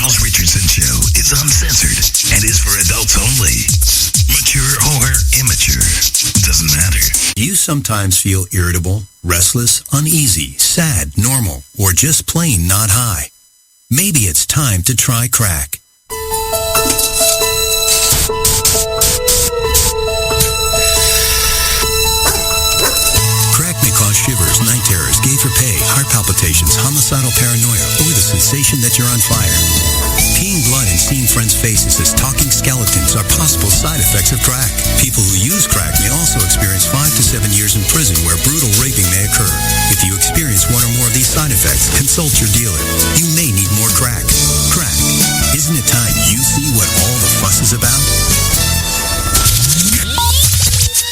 Richardson Show is uncensored and is for adults only. Mature or immature, doesn't matter. Do you sometimes feel irritable, restless, uneasy, sad, normal, or just plain not high? Maybe it's time to try crack. Crack may cause shivers, night terrors, gay for pay, heart palpitations, homicidal paranoia, or the sensation that you're on fire. Peeing blood and seeing friends' faces as talking skeletons are possible side effects of crack. People who use crack may also experience 5 to 7 years in prison where brutal raping may occur. If you experience one or more of these side effects, consult your dealer. You may need more crack. Crack. Isn't it time you see what all the fuss is about?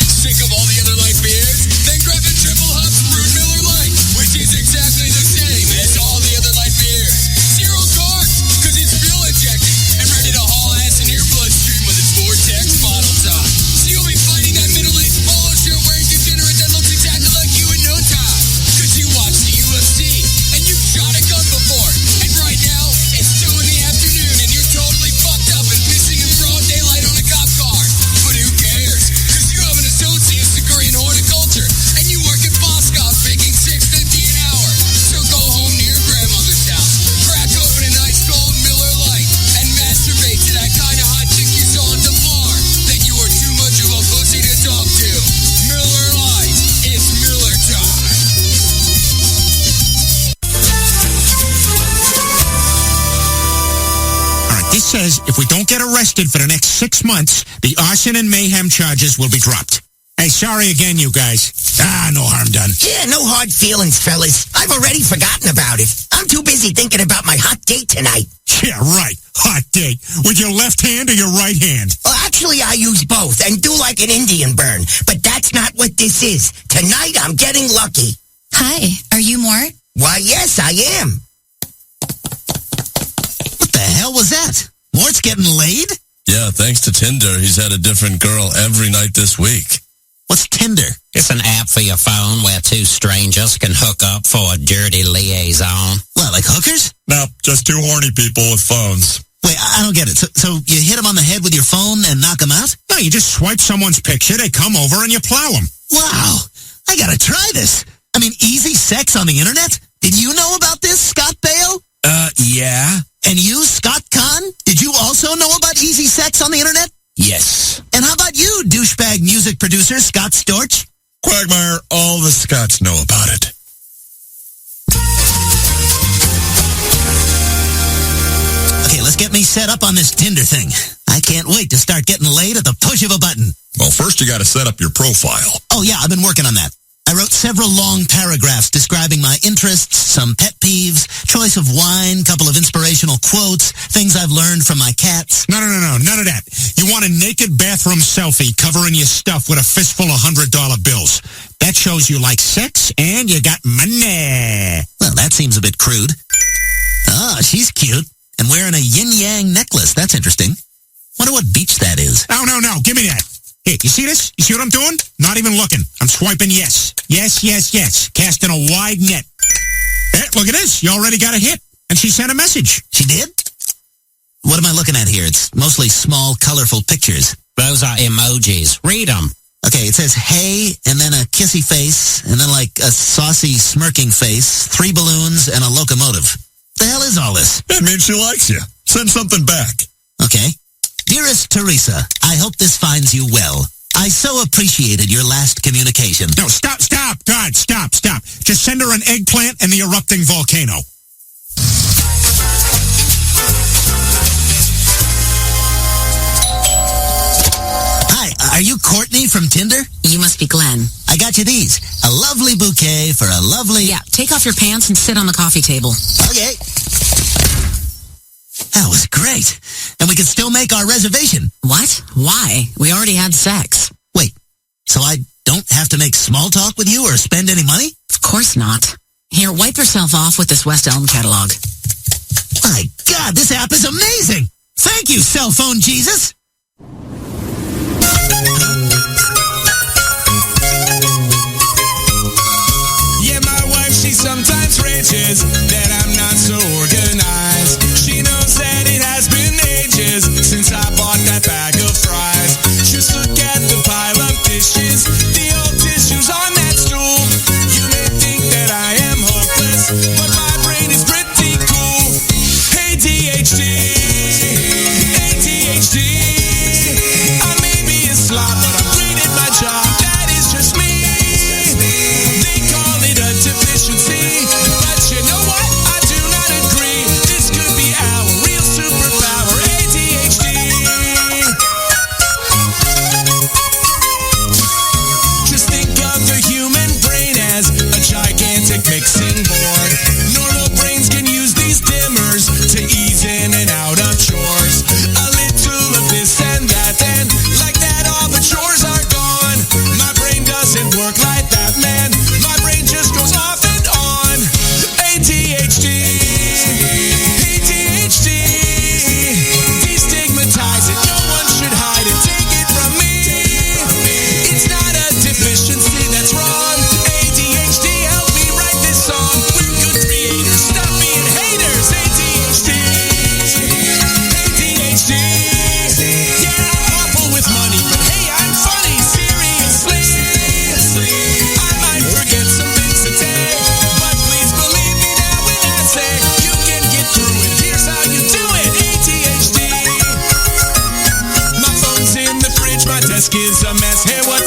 Sick of all the other light beers? Then grab a Triple Hops Brewed Miller Lite, which is exactly the same as all the other light beers. Zero carbs, because it's fuel injected and ready to haul ass in your bloodstream with its Vortex bottle top. So you'll be fighting that middle-aged polo shirt wearing degenerate that looks exactly like you in no time. Because you watch the UFC and you've shot a gun before. And right now, it's 2 in the afternoon and you're totally fucked up and pissing in broad daylight on a cop car. But who cares? Because you have an associate's degree in horticulture and you work at Boscov's making $6.50 an hour. So go home to your grandmother's house, crack open an ice cold Miller Lite, and masturbate to that kind of hot chick you saw at the bar that you were too much of a pussy to talk to. Miller Lite, it's Miller time. All right, this says if we don't get arrested for the next 6 months, the arson and mayhem charges will be dropped. Hey, sorry again, you guys. No harm done. Yeah, no hard feelings, fellas. I've already forgotten about it. I'm too busy thinking about my hot date tonight. Yeah, right. Hot date. With your left hand or your right hand? Well, actually, I use both and do like an Indian burn. But that's not what this is. Tonight, I'm getting lucky. Hi, are you Mort? Why, yes, I am. What the hell was that? Mort's getting laid? Yeah, thanks to Tinder, he's had a different girl every night this week. What's Tinder? It's an app for your phone where two strangers can hook up for a dirty liaison. What, like hookers? No, just two horny people with phones. Wait, I don't get it. So you hit them on the head with your phone and knock them out? No, you just swipe someone's picture, they come over, and you plow them. Wow, I gotta try this. I mean, easy sex on the internet? Did you know about this, Scott Baio? Yeah. And you, Scott Kahn? Did you also know about easy sex on the internet? Yes. And how about you, douchebag music producer Scott Storch? Quagmire, all the Scots know about it. Okay, let's get me set up on this Tinder thing. I can't wait to start getting laid at the push of a button. Well, first you gotta set up your profile. Oh yeah, I've been working on that. I wrote several long paragraphs describing my interests, some pet peeves, choice of wine, couple of inspirational quotes, things I've learned from my cats. No, none of that. You want a naked bathroom selfie covering your stuff with a fistful of $100 bills. That shows you like sex and you got money. Well, that seems a bit crude. Ah, she's cute and wearing a yin-yang necklace. That's interesting. Wonder what beach that is. No. Give me that. Hey, you see this? You see what I'm doing? Not even looking. I'm swiping yes. Yes. Casting a wide net. Hey, look at this. You already got a hit. And she sent a message. She did? What am I looking at here? It's mostly small, colorful pictures. Those are emojis. Read them. Okay, it says hey, and then a kissy face, and then like a saucy, smirking face, 3 balloons, and a locomotive. The hell is all this? That means she likes you. Send something back. Okay. Dearest Teresa, I hope this finds you well. I so appreciated your last communication. No, stop. God, stop. Just send her an eggplant and the erupting volcano. Hi, are you Courtney from Tinder? You must be Glenn. I got you these. A lovely bouquet for a lovely... Yeah, take off your pants and sit on the coffee table. Okay. That was great. And we can still make our reservation. What? Why? We already had sex. Wait, so I don't have to make small talk with you or spend any money? Of course not. Here, wipe yourself off with this West Elm catalog. My God, this app is amazing. Thank you, cell phone Jesus. Yeah, my wife, she sometimes rages that I'm not so organized. She knows that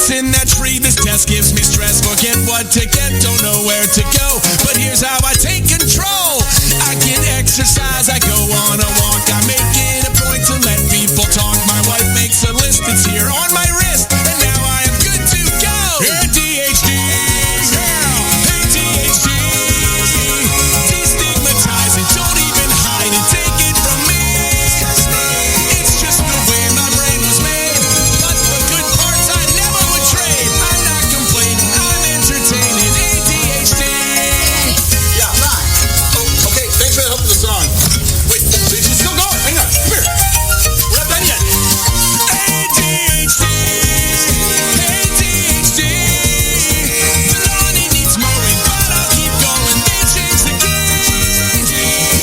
roots in that tree. This test gives me stress. Forget what to get, don't know where to go. But here's how I take control. I get exercise, I go on a walk. I make it a point to let people talk. My wife makes a list, it's here on my wrist. And now I am good to go. ADHD, yeah. ADHD. Destigmatize it, don't even hide it. Take it from me. It's just the way my brain was made. But the good parts I never would trade. I'm not complaining, I'm entertaining. ADHD. Yeah. Oh, okay, thanks for the help with the song. Wait, it's still going. Hang on, come here. We're not done yet. ADHD. ADHD. The lawn needs mowing, but I'll keep going. They change the game.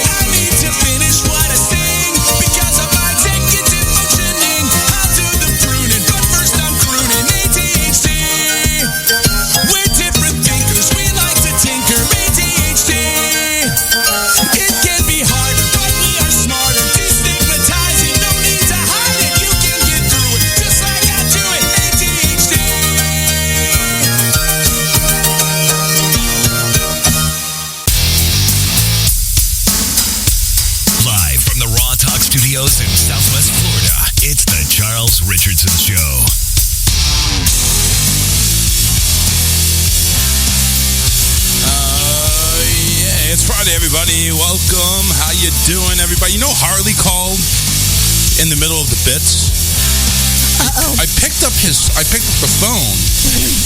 I need to finish what I sing because of my executive functioning. I'll do the pruning, but first I'm crooning. ADHD. We're different thinkers. We like to tinker. ADHD. It can be harder, but we are smarter. Destigmatizing, no need to hide it. You can get through it, just like I do it. ADHD. Live from the Raw Talk Studios in Southwest Florida, it's the Charles Richardson Show. Yeah, it's Friday, everybody. Welcome. How you doing, everybody? You know Harley called in the middle of the bits? Uh-oh. I picked up the phone.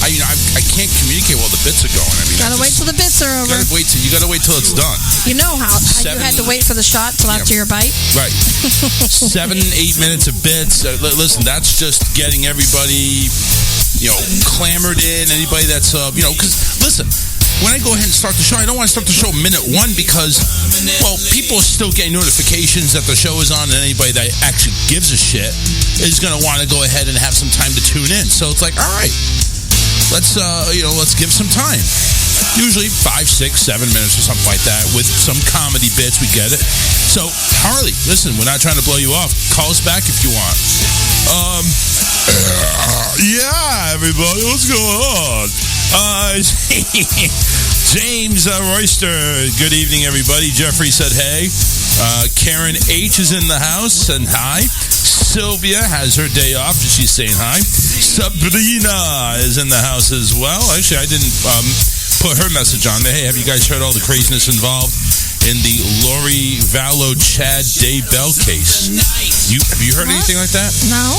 I can't communicate while the bits are going. I mean, Gotta wait till the bits are over. You gotta wait till it's done. You know how you had to wait for the shot till after your bite? Right. 7-8 minutes of bits. Listen, that's just getting everybody, clamored in. Anybody that's, because listen, when I go ahead and start the show, I don't want to start the show minute one because, people are still getting notifications that the show is on, and anybody that actually gives a shit is going to want to go ahead and have some time to tune in. So it's like, all right, let's give some time. Usually 5, 6, 7 minutes or something like that with some comedy bits. We get it. So, Harley, listen, we're not trying to blow you off. Call us back if you want. Yeah, everybody, what's going on? James Royster, good evening, everybody. Jeffrey said hey. Karen H is in the house, and hi. Sylvia has her day off, and she's saying hi. Sabrina is in the house as well. Actually, I didn't put her message on there. Hey, have you guys heard all the craziness involved in the Lori Vallow Chad Daybell case? Have you heard anything like that? No.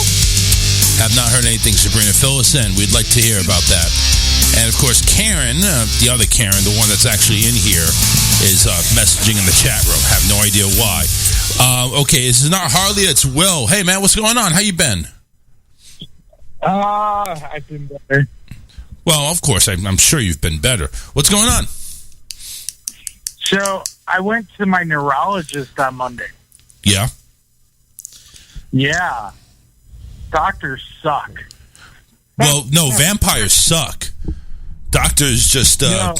Have not heard anything, Sabrina. Fill us in. We'd like to hear about that. And, of course, Karen, the other Karen, the one that's actually in here, is messaging in the chat room. Have no idea why. Okay, this is not Harley, it's Will. Hey, man, what's going on? How you been? I've been better. Well, of course, I'm sure you've been better. What's going on? So, I went to my neurologist on Monday. Yeah? Yeah. Doctors suck. Well, no, vampires suck. Doctors just, they're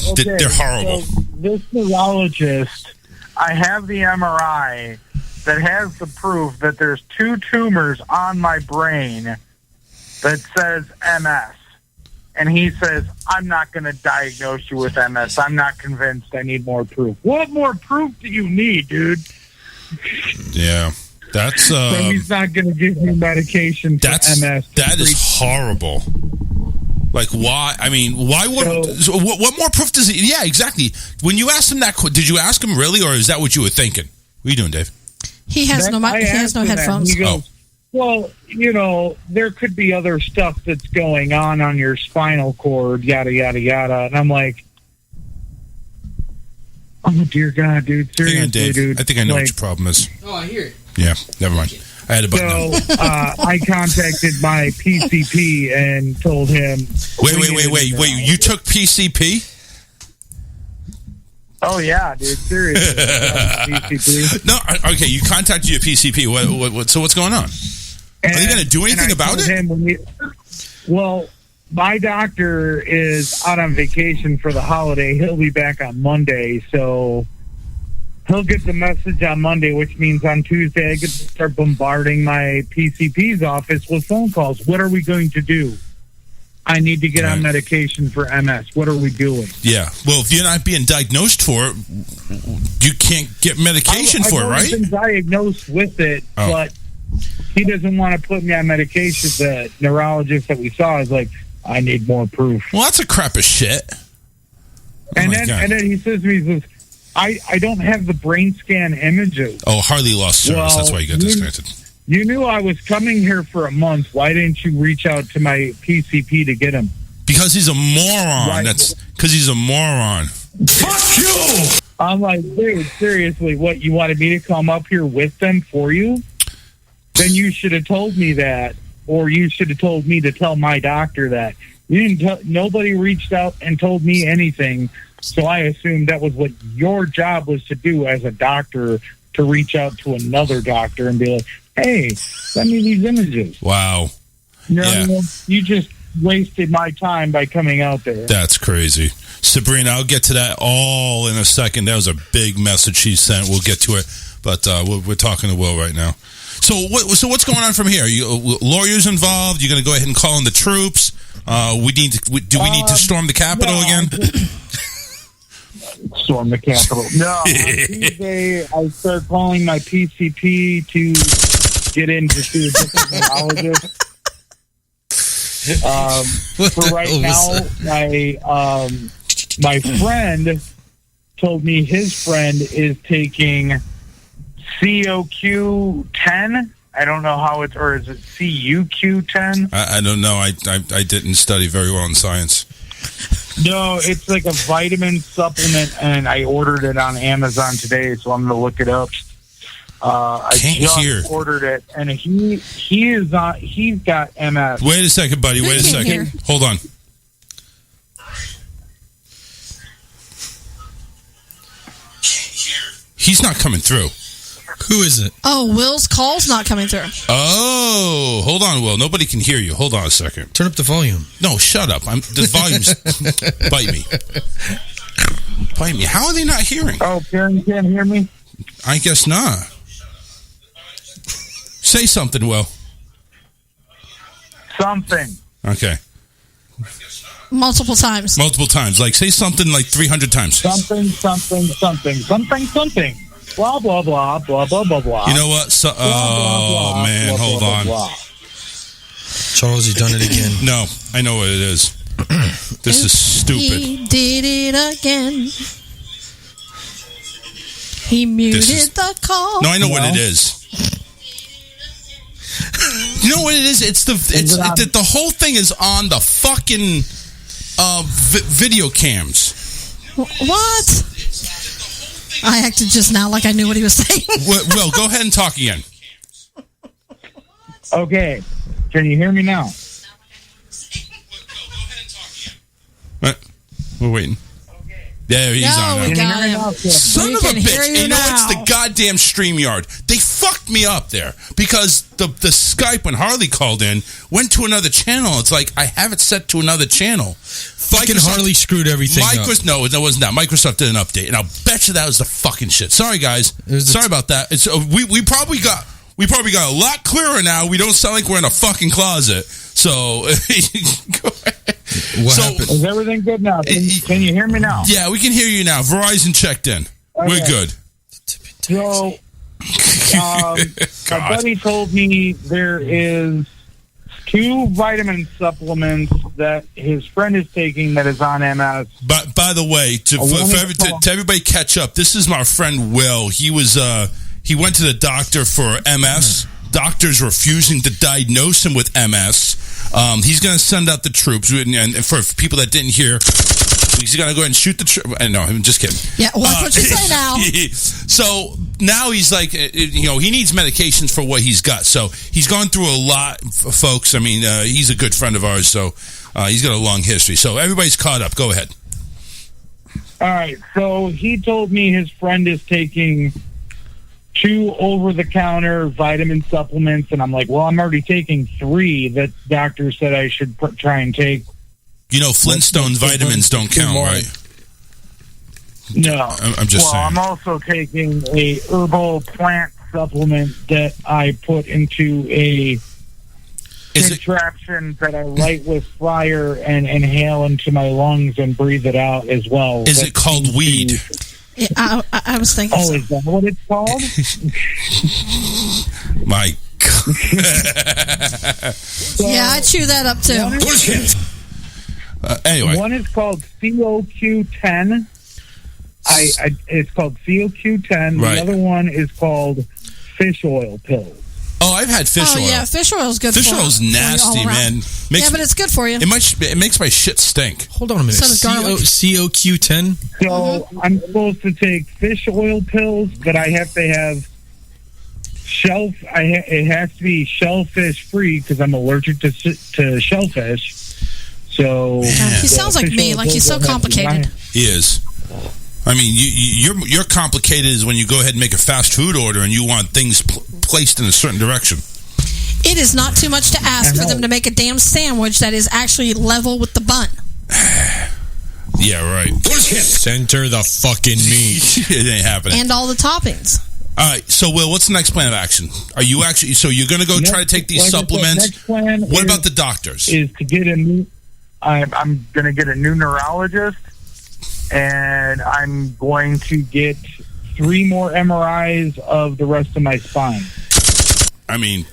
horrible. So this neurologist, I have the MRI that has the proof that there's 2 tumors on my brain that says MS. And he says, I'm not going to diagnose you with MS. I'm not convinced. I need more proof. What more proof do you need, dude? Yeah. That's so he's not going to give me medication for MS. That is horrible. Like, why? I mean, why would... So what more proof does he... Yeah, exactly. When you asked him that... Did you ask him really, or is that what you were thinking? What are you doing, Dave? He has no headphones. He goes, well, there could be other stuff that's going on your spinal cord, yada, yada, yada. And I'm like, oh, dear God, dude. Seriously, hang on, Dave. dude. I think I know what your problem is. Oh, I hear it. Yeah, never mind. I had a button. So I contacted my PCP and told him... Wait. You took PCP? Oh, yeah, dude. Seriously. PCP. No, okay, you contacted your PCP. What? So what's going on? Are they going to do anything about it? Well, my doctor is out on vacation for the holiday. He'll be back on Monday, so... He'll get the message on Monday, which means on Tuesday I get to start bombarding my PCP's office with phone calls. What are we going to do? I need to get on medication for MS. What are we doing? Yeah. Well, if you're not being diagnosed for it, you can't get medication for it, right? I've been diagnosed with it, but he doesn't want to put me on medication. The neurologist that we saw is like, I need more proof. Well, that's a crap of shit. And then he says to me, he says, I don't have the brain scan images. Oh, Harley lost service. Well, that's why you got disconnected. You knew I was coming here for a month. Why didn't you reach out to my PCP to get him? Because he's a moron. Right. That's because he's a moron. Fuck you! I'm like, dude, seriously, what, you wanted me to come up here with them for you? Then you should have told me that, or you should have told me to tell my doctor that. You didn't. Nobody reached out and told me anything, so I assumed that was what your job was to do as a doctor, to reach out to another doctor and be like, hey, send me these images. Wow. You just wasted my time by coming out there. That's crazy. Sabrina, I'll get to that all in a second. That was a big message she sent. We'll get to it, but we're talking to Will right now. So what's going on from here? Lawyers involved? You're going to go ahead and call in the troops? Do we need to storm the Capitol again? Storm the Capitol. No, on Tuesday I start calling my PCP to get in to see a different neurologist. For right now, my friend told me his friend is taking COQ10. I don't know how it's, or is it CUQ10? I don't know. I didn't study very well in science. No, it's like a vitamin supplement, and I ordered it on Amazon today, so I'm going to look it up. I just ordered it, and he's got MS. Wait a second, buddy. Wait a second. Hold on. He's not coming through. Who is it? Oh, Will's call's not coming through. Oh, hold on, Will. Nobody can hear you. Hold on a second. Turn up the volume. No, shut up. The volume's... Bite me. Bite me. How are they not hearing? Oh, Karen can't hear me? I guess not. Say something, Will. Something. Okay. Multiple times. Multiple times. Like, say something like 300 times. Something. Blah, blah, blah, blah, blah, blah, blah. You know what? So, man, hold on. Charles, you've done it again. No, I know what it is. This is stupid. He did it again. He muted the call. No, I know what it is. You know what it is? The whole thing is on the fucking video cams. What? I acted just now like I knew what he was saying. Well, go ahead and talk again. Okay. Can you hear me now? What? We're waiting. There, he's on. We got him. Son of a bitch. You know, it's the goddamn StreamYard. They fucked me up there because the Skype, when Harley called in, went to another channel. It's like, I have it set to another channel. Fucking Harley screwed everything up. No, that wasn't that. Microsoft did an update, and I'll bet you that was the fucking shit. Sorry, guys. Sorry about that. It's we probably got a lot clearer now. We don't sound like we're in a fucking closet. So, go ahead. What happened? Is everything good now? Can you hear me now? Yeah, we can hear you now. Verizon checked in. Okay. We're good. So, my buddy told me there is 2 vitamin supplements that his friend is taking that is on MS. But by the way, to everybody catch up, this is my friend Will. He was he went to the doctor for MS. Doctors refusing to diagnose him with MS. He's going to send out the troops, and for people that didn't hear, he's going to go ahead and shoot the troops. No, I'm just kidding. Yeah, watch what you say now. So now he's like, he needs medications for what he's got. So he's gone through a lot, folks. I mean, he's a good friend of ours, so he's got a long history. So everybody's caught up. Go ahead. All right. So he told me his friend is taking 2 over-the-counter vitamin supplements, and I'm like, well, I'm already taking 3 that doctor said I should try and take. You know, Flintstones vitamins don't count, right? No. I'm just saying. I'm also taking a herbal plant supplement that I put into a contraption that I light with fire and inhale into my lungs and breathe it out as well. Is it called weed? Yeah, I was thinking. Oh, is that what it's called? My God. Yeah, I chew that up too. Anyway, one is called COQ10. It's called COQ10. Right. The other one is called fish oil pills. Oh, I've had fish oil. Yeah, fish oil is good. Fish oil is nasty, man. But it's good for you. It makes my shit stink. Hold on a minute. So does garlic. COQ10. So I'm supposed to take fish oil pills, but I have to have it has to be shellfish free because I'm allergic to shellfish. So he sounds like me. Like he's so complicated. He is. I mean, you're complicated is when you go ahead and make a fast food order and you want things placed in a certain direction. It is not too much to ask for them to make a damn sandwich that is actually level with the bun. Yeah, right. Center the fucking meat. It ain't happening. And all the toppings. All right, so Will, what's the next plan of action? Are you actually? So you're going to go try to take these supplements? Next plan what about the doctors? Is to get a new. I'm going to get a new neurologist, and I'm going to get 3 more MRIs of the rest of my spine. I mean,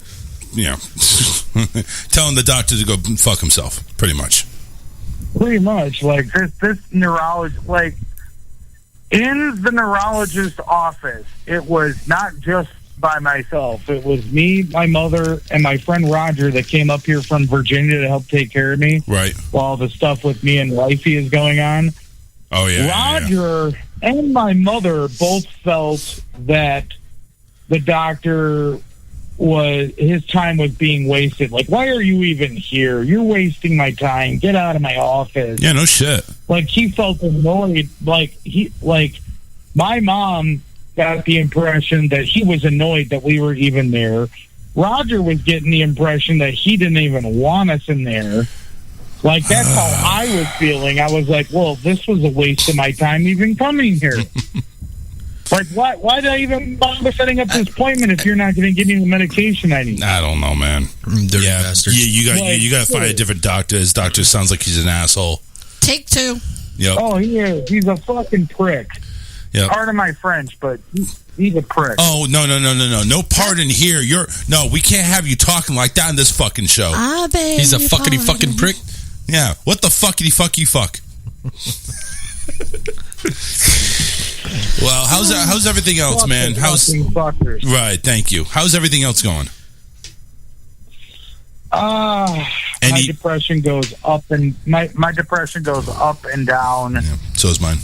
telling the doctor to go fuck himself, pretty much. Pretty much, like this neurologist, like in the neurologist's office, it was not just by myself. It was me, my mother, and my friend Roger that came up here from Virginia to help take care of me. Right. While the stuff with me and wifey is going on. Oh, yeah. Roger and my mother both felt that the doctor his time was being wasted. Like, why are you even here? You're wasting my time. Get out of my office. Yeah, no shit. Like, he felt annoyed. Like my mom got the impression that he was annoyed that we were even there. Roger was getting the impression that he didn't even want us in there. Like, that's how I was feeling. I was like, well, this was a waste of my time even coming here. Like, why did I even bother setting up this appointment if you're not going to give me the medication I need? I don't know, man. Dirty bastards. You got to find a different doctor. His doctor sounds like he's an asshole. Take 2. Yep. Oh, he is. He's a fucking prick. Yep. Pardon my French, but he's a prick. Oh, no. No pardon here. We can't have you talking like that in this fucking show. He's a fucking prick. Yeah. What the fuckity fuck you fuck? Well, how's everything else, man? Right, thank you. How's everything else going? My depression goes up and my depression goes up and down. Yeah, so is mine.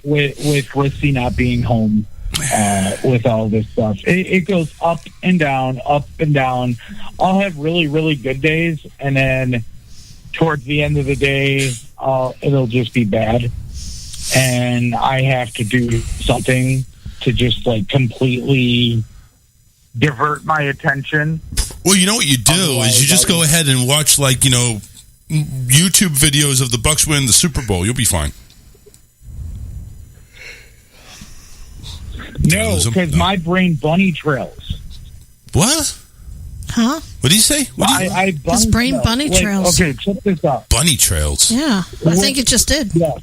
With Lissy not being home, with all this stuff, it goes up and down, up and down. I'll have really, really good days, and then towards the end of the day, it'll just be bad. And I have to do something to just like completely divert my attention. Well, you know what you do is you just go ahead and watch YouTube videos of the Bucks winning the Super Bowl. You'll be fine. No, because my brain bunny trails. What? Huh? What did he say? His brain bunny trails. Okay, check this out. Bunny trails? Yeah, I think it just did. Yes.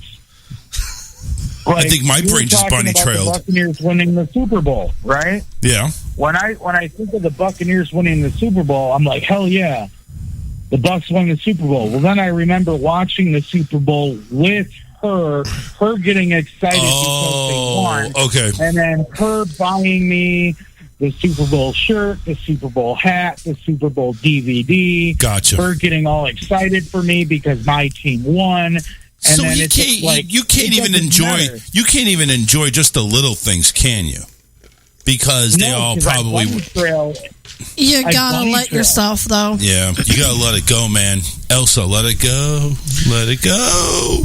Like, I think my brain just bunny trailed. The Buccaneers winning the Super Bowl, right? Yeah. When I think of the Buccaneers winning the Super Bowl, I'm like, hell yeah, the Bucs won the Super Bowl. Well, then I remember watching the Super Bowl with her getting excited because they won. Okay. And then her buying me the Super Bowl shirt, the Super Bowl hat, the Super Bowl DVD. Gotcha. Her getting all excited for me because my team won. And so then you can't even enjoy just the little things, can you? Because they all probably. You gotta let yourself, though. Yeah, you gotta let it go, man. Elsa, let it go. Let it go.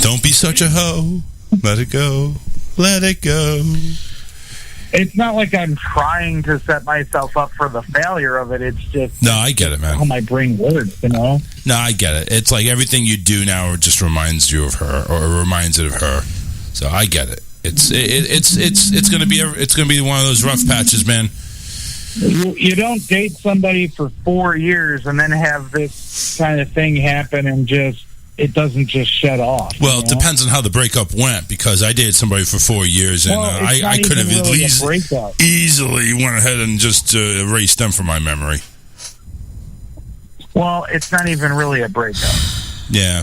Don't be such a hoe. Let it go. Let it go. It's not like I'm trying to set myself up for the failure of it. It's just... No, I get it, man. How my brain works, you know? No, I get it. It's like everything you do now just reminds you of her, or reminds it of her. So I get it. It's gonna be one of those rough patches, man. You don't date somebody for 4 years and then have this kind of thing happen and it doesn't just shut off. Well, it depends on how the breakup went, because I dated somebody for 4 years, and I could have at least easily went ahead and just erased them from my memory. Well, it's not even really a breakup. Yeah.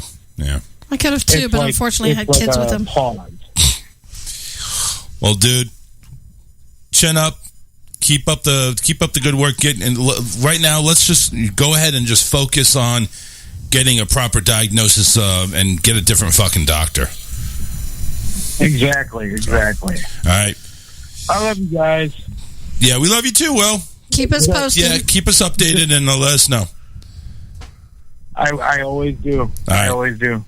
I could have too, but unfortunately I had kids with him. Well, dude, chin up. Keep up the good work. Right now, let's just go ahead and just focus on getting a proper diagnosis and get a different fucking doctor. Exactly. All right. I love you guys. Yeah, we love you too, Will. Keep us posted. Yeah, keep us updated and let us know. I always do. I always do.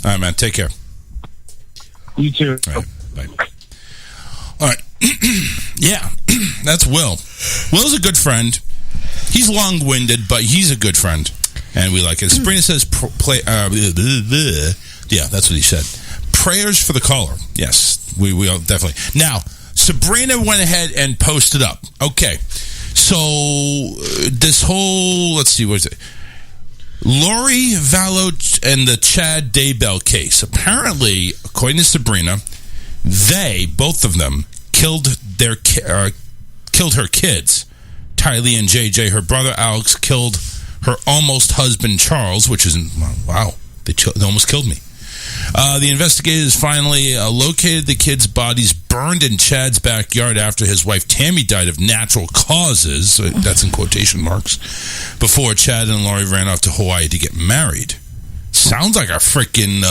All right, man. Take care. You too. All right. Bye. All right. Yeah, that's Will. Will's a good friend. He's long-winded, but he's a good friend, and we like it. Sabrina says, yeah, that's what he said. Prayers for the caller. Yes, we all definitely. Now, Sabrina went ahead and posted up. Okay, so this whole, let's see, what is it? Lori Vallow and the Chad Daybell case. Apparently, according to Sabrina, both of them, killed her kids. Tylee and JJ. Her brother Alex killed her almost husband Charles, which is wow. They almost killed me. The investigators finally located the kids' bodies burned in Chad's backyard after his wife Tammy died of natural causes. That's in quotation marks. Before Chad and Lori ran off to Hawaii to get married. Sounds like a freaking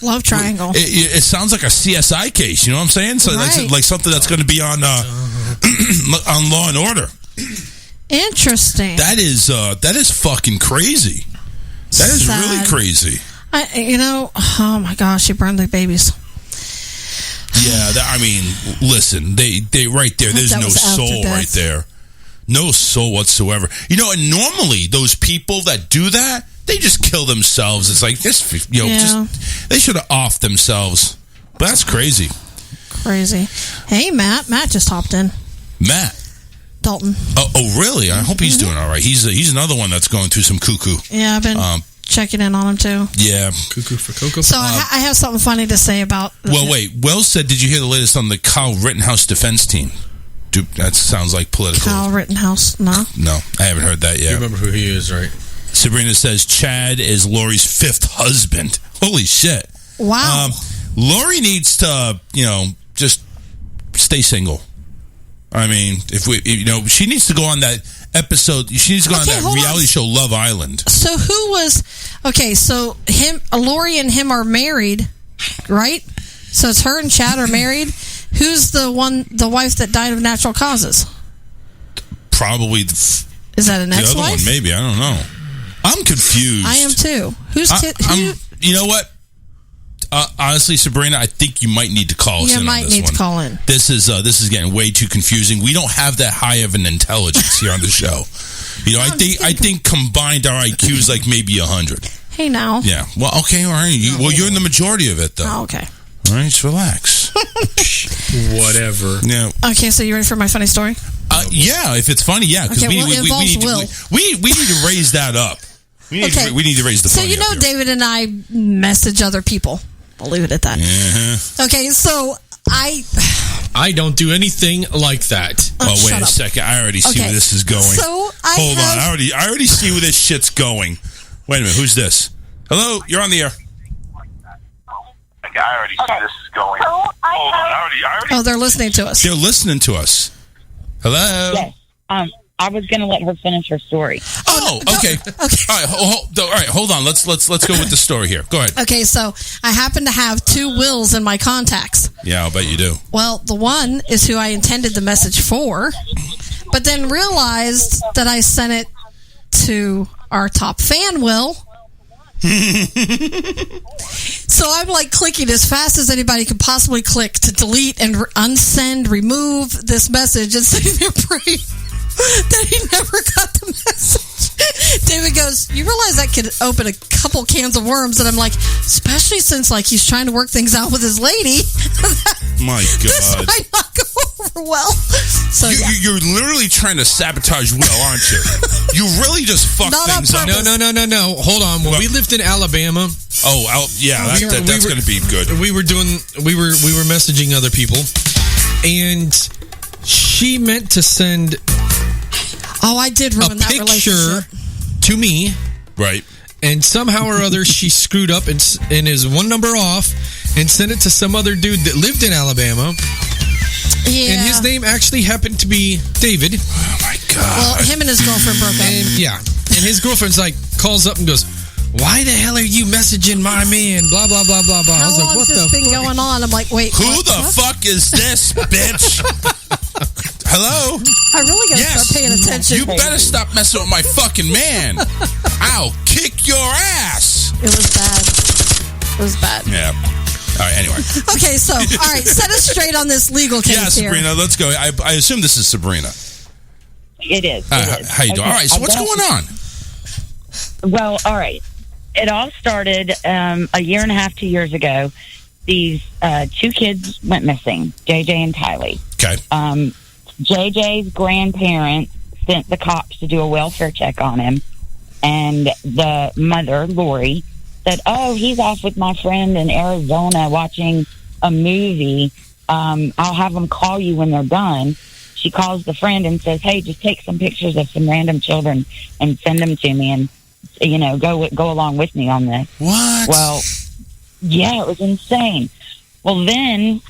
love triangle. It sounds like a CSI case. You know what I'm saying? So right. like something that's going to be on on Law and Order. Interesting. That is fucking crazy. That is really crazy. Oh my gosh, she burned the babies. Yeah, I mean, listen, they right there. There's no soul right there. No soul whatsoever. And normally those people that do that, they just kill themselves. It's like this, just they should have offed themselves. But that's crazy. Crazy. Hey, Matt. Matt just hopped in. Matt Dalton. Oh, really? I hope he's doing all right. He's another one that's going through some cuckoo. Yeah, I've been checking in on him too. Yeah, cuckoo for cocoa. So I have something funny to say about. Well, wait. Will said, "Did you hear the latest on the Kyle Rittenhouse defense team?" Dude, that sounds like political. Kyle Rittenhouse? No, I haven't heard that yet. You remember who he is, right? Sabrina says Chad is Lori's 5th husband. Holy shit! Wow. Lori needs to, just stay single. I mean, she needs to go on that episode. She needs to go on that reality show, Love Island. So who was? Okay, so Lori and him are married, right? So it's her and Chad are married. Who's the wife that died of natural causes? Probably. Is that an ex-wife? The other one, maybe. I don't know. I'm confused. I am too. You know what? Honestly, Sabrina, I think you might need to call us in on this one. You might need to call in. This is getting way too confusing. We don't have that high of an intelligence here on the show. I think combined our IQ is like maybe 100. Hey, now. Yeah. Well, okay, all right. You're in the majority of it, though. Oh, okay. All right, just relax. Whatever. Yeah. Okay, so you ready for my funny story? Yeah, if it's funny, yeah. Because we need to raise that up. We need to raise the funny. So David and I message other people. I'll leave it at that. Uh-huh. Okay, so I don't do anything like that. Wait a second. I already see where this is going. So Hold on. I already see where this shit's going. Wait a minute. Who's this? Hello? You're on the air. I already see this is going. Hold on. Oh, they're listening to us. They're listening to us. Hello? Yes. I was going to let her finish her story. Oh, okay. All right, hold on. Let's go with the story here. Go ahead. Okay, so I happen to have 2 Wills in my contacts. Yeah, I'll bet you do. Well, the one is who I intended the message for, but then realized that I sent it to our top fan, Will. So I'm like clicking as fast as anybody could possibly click to delete and unsend, remove this message, and sitting there praying that he never got the message. David goes, "You realize that could open a couple cans of worms?" And I'm like, especially since he's trying to work things out with his lady. My God. This might not go over for Will. So You're literally trying to sabotage Will, aren't you? You really just fuck things up. No. Hold on. When we lived in Alabama. That's going to be good. We were messaging other people, and she meant to send. Oh, I did ruin that relationship. To me, right? And somehow or other, she screwed up and is one number off and sent it to some other dude that lived in Alabama. Yeah. And his name actually happened to be David. Oh, my God. Well, him and his girlfriend broke up. And his girlfriend's like, calls up and goes, why the hell are you messaging my man? Blah, blah, blah, blah, blah. How I was like, long what has this been going on? I'm like, wait. Who the fuck is this, bitch? Hello? I really got to start paying attention. You better stop messing with my fucking man. I'll kick your ass. It was bad. Yeah. All right, anyway. Okay, so, all right, set us straight on this legal case here. Sabrina, let's go. I assume this is Sabrina. It is. How you doing? All right, so what's going on? Well, all right. It all started a year and a half, 2 years ago. These two kids went missing, JJ and Tylee. Okay. JJ's grandparents sent the cops to do a welfare check on him, and the mother, Lori, said, oh, he's off with my friend in Arizona watching a movie. I'll have them call you when they're done. She calls the friend and says, hey, just take some pictures of some random children and send them to me and, go along with me on this. What? Well, yeah, it was insane. Well, then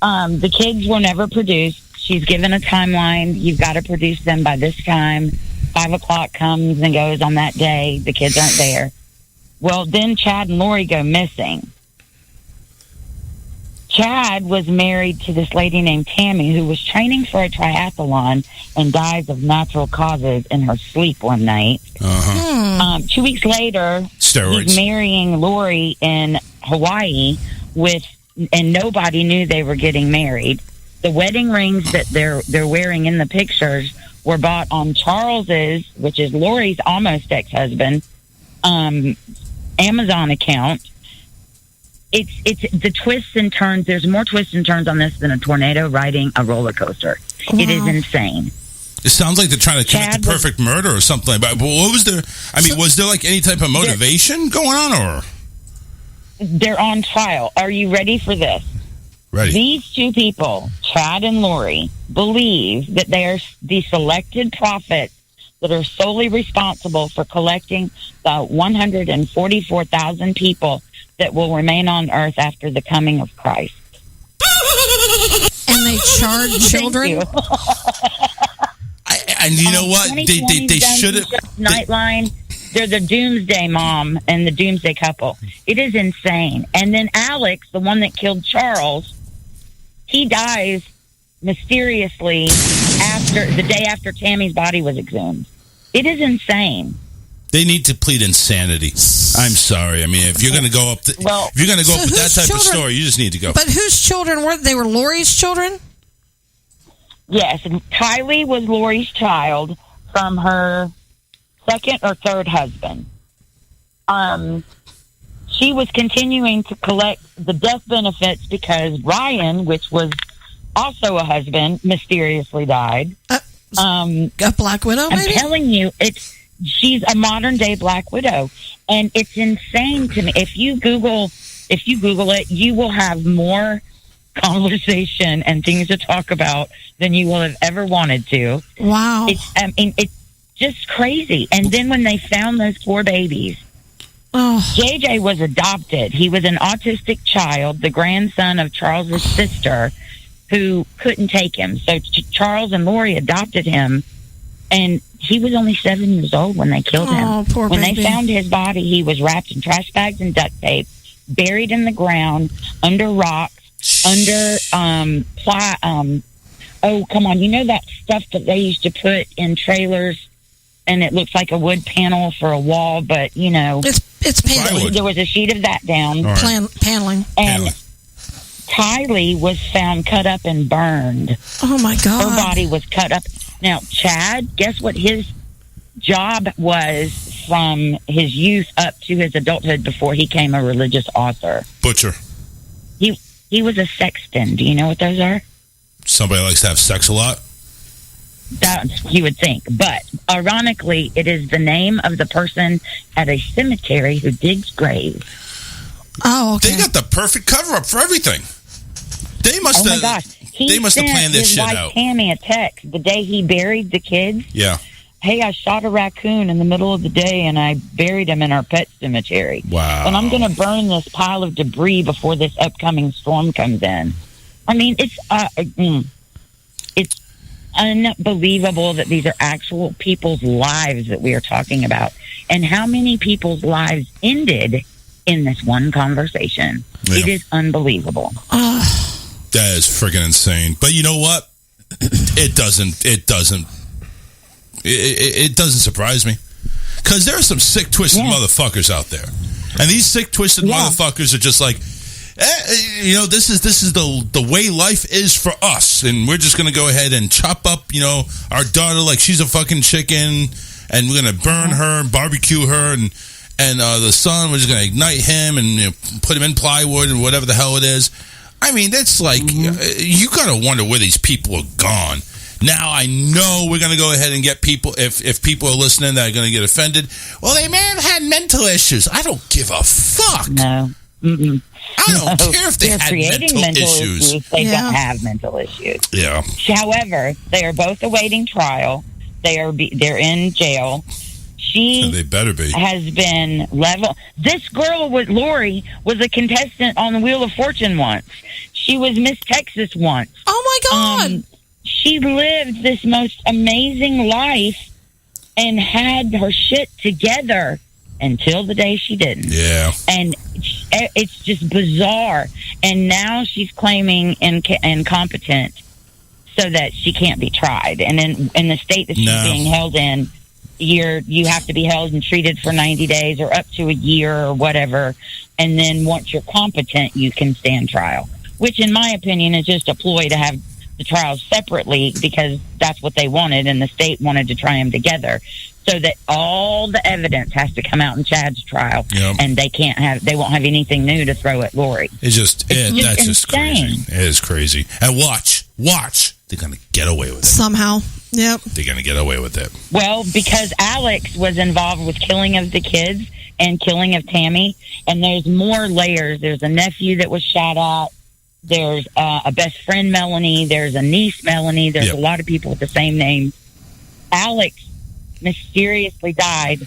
the kids were never produced. She's given a timeline. You've got to produce them by this time. 5 o'clock comes and goes on that day. The kids aren't there. Well, then Chad and Lori go missing. Chad was married to this lady named Tammy who was training for a triathlon and dies of natural causes in her sleep one night. 2 weeks later, steroids. He's marrying Lori in Hawaii and nobody knew they were getting married. The wedding rings that they're wearing in the pictures were bought on Charles's, which is Lori's almost ex-husband, Amazon account. It's the twists and turns. There's more twists and turns on this than a tornado riding a roller coaster. Wow. It is insane. It sounds like they're trying to commit the perfect murder or something. But what was there? I mean, was there like any type of motivation going on, or? They're on trial. Are you ready for this? Ready. These two people, Chad and Lori, believe that they are the selected prophets that are solely responsible for collecting the 144,000 people that will remain on earth after the coming of Christ. And they charge children? And you know what? They should have. Nightline. They're the doomsday mom and the doomsday couple. It is insane. And then Alex, the one that killed Charles, he dies mysteriously the day after Tammy's body was exhumed. It is insane. They need to plead insanity. I'm sorry. I mean, if you're going to go up, with that type of story, you just need to go. But whose children were they? Were Lori's children? Yes, and Tylee was Lori's child from her second or third husband. She was continuing to collect the death benefits because Ryan, which was also a husband, mysteriously died. A Black Widow, maybe? I'm telling you, she's a modern day Black Widow, and it's insane to me. If you Google it, you will have more conversation and things to talk about than you will have ever wanted to. Wow. It's just crazy. And then when they found those poor babies, JJ was adopted. He was an autistic child, the grandson of Charles's sister, who couldn't take him. So Charles and Lori adopted him, and he was only 7 years old when they killed him. Poor when baby. they found his body, he was wrapped in trash bags and duct tape, buried in the ground, under rocks, under oh, come on, you know that stuff that they used to put in trailers, and it looks like a wood panel for a wall, but you know, it's paneling. There was a sheet of that down, paneling, and Tylee was found cut up and burned. Oh my God! Her body was cut up. Now, Chad, guess what his job was from his youth up to his adulthood before he became a religious author? Butcher. He was a sexton. Do you know what those are? Somebody likes to have sex a lot? That you would think. But ironically, it is the name of the person at a cemetery who digs graves. Oh, okay. They got the perfect cover-up for everything. They must have. Oh, my gosh. They must have planned this his shit wife, out. Tammy, a text the day he buried the kids. Yeah. Hey, I shot a raccoon in the middle of the day and I buried him in our pet cemetery. Wow. And I'm going to burn this pile of debris before this upcoming storm comes in. I mean, it's unbelievable that these are actual people's lives that we are talking about. And how many people's lives ended in this one conversation. Yeah. It is unbelievable. That is freaking insane. But you know what? It doesn't surprise me. Because there are some sick, twisted motherfuckers out there. And these sick, twisted motherfuckers are just like, this is the way life is for us. And we're just going to go ahead and chop up, our daughter like she's a fucking chicken. And we're going to burn her and barbecue her. And the son, we're just going to ignite him and put him in plywood and whatever the hell it is. I mean, it's like, you got to wonder where these people are gone. Now, I know we're going to go ahead and get people, if people are listening that are going to get offended, well, they may have had mental issues. I don't give a fuck. No. Mm-mm. I don't care if they They're had creating mental issues. They don't have mental issues. Yeah. However, they are both awaiting trial. They're in jail. They better be. Has been level. This girl with Lori was a contestant on the Wheel of Fortune once. She was Miss Texas once. Oh my God. She lived this most amazing life and had her shit together until the day she didn't. Yeah. And it's just bizarre. And now she's claiming incompetent so that she can't be tried. And in the state that she's being held in, you have to be held and treated for 90 days or up to a year or whatever. And then once you're competent, you can stand trial, which in my opinion is just a ploy to have the trials separately because that's what they wanted. And the state wanted to try them together so that all the evidence has to come out in Chad's trial and they won't have anything new to throw at Lori. That's just crazy. It is crazy. And watch. They're going to get away with it. Somehow. Yep. They're going to get away with it. Well, because Alex was involved with killing of the kids and killing of Tammy, and there's more layers. There's a nephew that was shot at. There's a best friend, Melanie. There's a niece, Melanie. There's a lot of people with the same name. Alex mysteriously died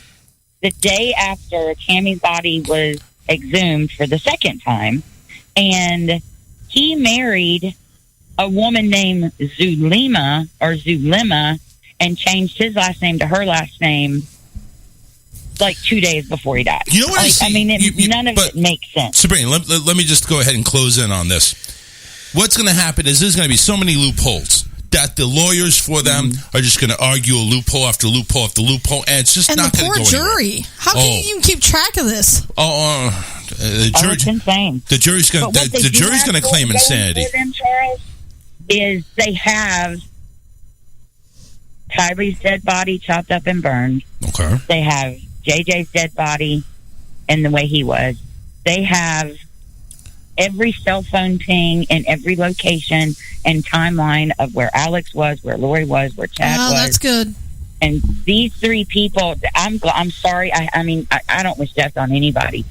the day after Tammy's body was exhumed for the second time, and he married a woman named Zulema and changed his last name to her last name like 2 days before he died. You know what I see? None of it makes sense. Sabrina, let me just go ahead and close in on this. What's going to happen is there's going to be so many loopholes that the lawyers for them are just going to argue a loophole after loophole after loophole, and it's just not going to go anywhere. And the poor jury. How can you even keep track of this? It's insane. The jury's going to claim insanity. Them, Charles, is they have Kylie's dead body chopped up and burned. Okay. They have JJ's dead body and the way he was. They have every cell phone ping and every location and timeline of where Alex was, where Lori was, where Chad was. That's good. And these three people, I'm sorry. I mean, I don't wish death on anybody,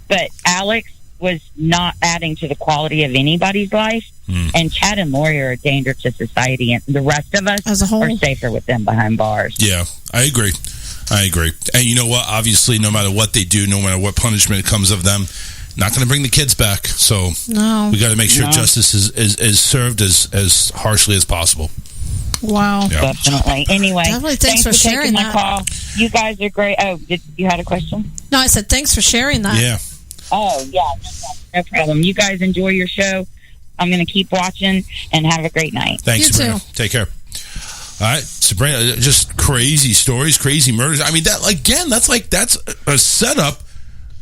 but Alex was not adding to the quality of anybody's life. And Chad and Lori are a danger to society, and the rest of us as a whole are safer with them behind bars. Yeah, I agree. And you know what? Obviously, no matter what they do, no matter what punishment comes of them, not going to bring the kids back. So we got to make sure justice is served as harshly as possible. Wow. Yeah. Definitely. Anyway, definitely thanks for sharing my that. Call. You guys are great. Oh, you had a question? No, I said thanks for sharing that. Yeah. Oh, yeah. No problem. You guys enjoy your show. I'm going to keep watching and have a great night. Thanks, Sabrina. Take care. All right, Sabrina, just crazy stories, crazy murders. I mean, that's a setup.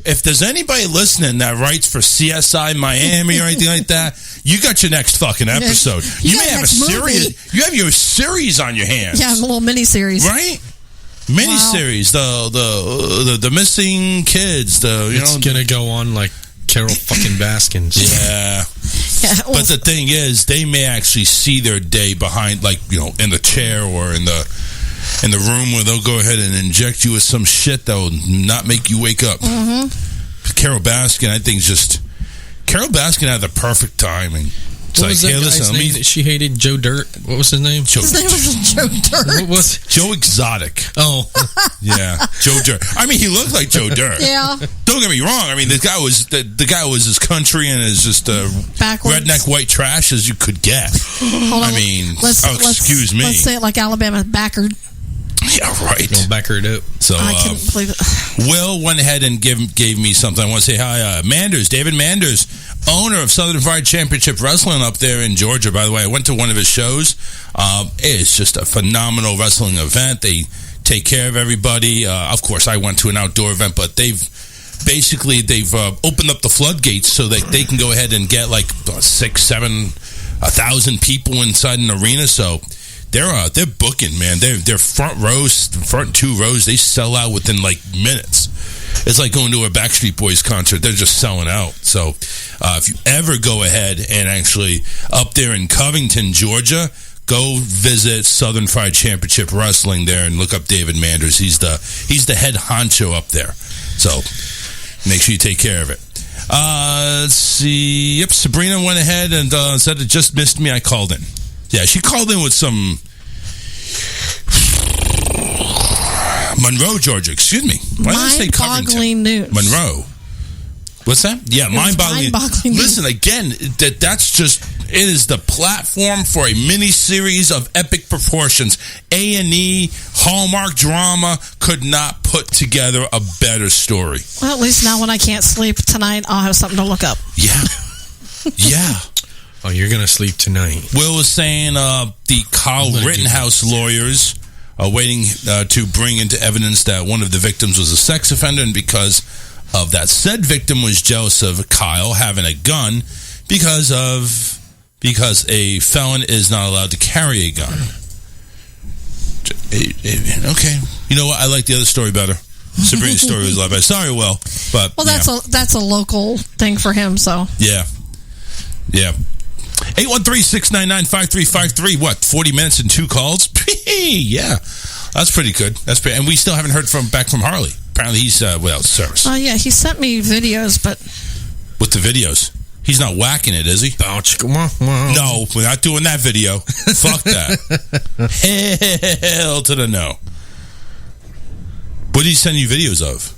If there's anybody listening that writes for CSI Miami or anything like that, you got your next fucking episode. You may have a series. You have your series on your hands. Yeah, a little mini-series. Right? Mini-series. The missing kids. It's going to go on like Carol fucking Baskins. Yeah. But the thing is, they may actually see their day behind, like, in the chair or in the room where they'll go ahead and inject you with some shit that will not make you wake up. Mm-hmm. Carol Baskin, I think, Carol Baskin had the perfect timing. It's what was that guy's name that she hated? Joe Dirt? What was his name? His name was Joe Dirt. What was Joe Exotic. Oh. Yeah, Joe Dirt. I mean, he looked like Joe Dirt. Yeah. Don't get me wrong. I mean, the guy was as country and as just redneck white trash as you could get. Hold on. I mean, excuse me. Let's say it like Alabama backard. Yeah, right. Don't back her up. So, I couldn't believe it. Will went ahead and gave me something. I want to say hi. Manders, David Manders, owner of Southern Fried Championship Wrestling up there in Georgia. By the way, I went to one of his shows. It's just a phenomenal wrestling event. They take care of everybody. Of course, I went to an outdoor event, but they've opened up the floodgates so that they can go ahead and get like 1,000 people inside an arena. So they're booking, man. They're front two rows. They sell out within like minutes. It's like going to a Backstreet Boys concert. They're just selling out. So if you ever go ahead and actually up there in Covington, Georgia, go visit Southern Fried Championship Wrestling there and look up David Manders. He's the head honcho up there. So make sure you take care of it. Let's see. Yep, Sabrina went ahead and said it just missed me. I called in. Yeah, she called in with some Monroe, Georgia. Excuse me. Why did I say Covington? News. Monroe. What's that? Yeah, mind-boggling. Listen, again, that's just, it is the platform for a mini-series of epic proportions. A&E, Hallmark drama could not put together a better story. Well, at least now when I can't sleep tonight, I'll have something to look up. Yeah. Yeah. Oh, you're going to sleep tonight. Will was saying the Kyle Rittenhouse lawyers are waiting to bring into evidence that one of the victims was a sex offender, and because of that, said victim was jealous of Kyle having a gun because a felon is not allowed to carry a gun. Okay. You know what? I like the other story better. Sabrina's story was a lot better. Sorry, Will. But, that's a local thing for him, so. Yeah. Yeah. 813-699-5353. What, 40 minutes and 2 calls? Yeah. That's pretty good. And we still haven't heard back from Harley. Apparently he's without service. Oh, yeah. He sent me videos, but... With the videos? He's not whacking it, is he? No, we're not doing that video. Fuck that. Hell to the no. What did he send you videos of?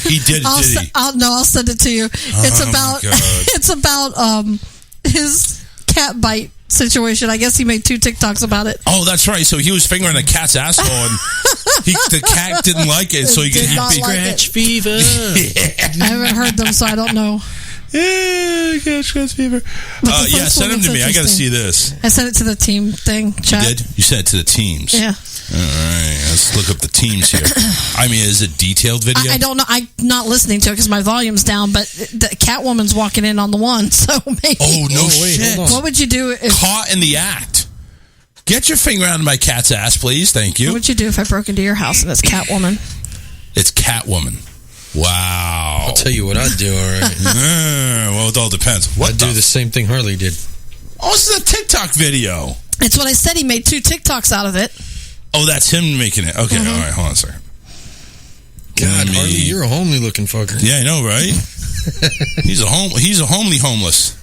He did, did he? I'll send it to you. It's about his cat bite situation. I guess he made 2 TikToks about it. Oh, that's right. So he was fingering a cat's asshole, and the cat didn't like it, so he scratch fever. I haven't heard them, so I don't know. Yeah, scratch fever. Yeah, send them to me. I got to see this. I sent it to the team thing. Chat. You did? You sent it to the teams. Yeah. All right, let's look up the teams here. I mean, is it detailed video? I don't know. I'm not listening to it because my volume's down, but the Catwoman's walking in on the one, so maybe. Oh, no shit. What would you do if... Caught in the act. Get your finger out of my cat's ass, please. Thank you. What would you do if I broke into your house and it's Catwoman? It's Catwoman. Wow. I'll tell you what I'd do, all right. Well, it all depends. I'd do the same thing Harley did. Oh, this is a TikTok video. It's what I said. He made 2 TikToks out of it. Oh, that's him making it. Okay, all right, hold on a second. God, Harley, you're a homely looking fucker. Yeah, I know, right? He's a homely homeless.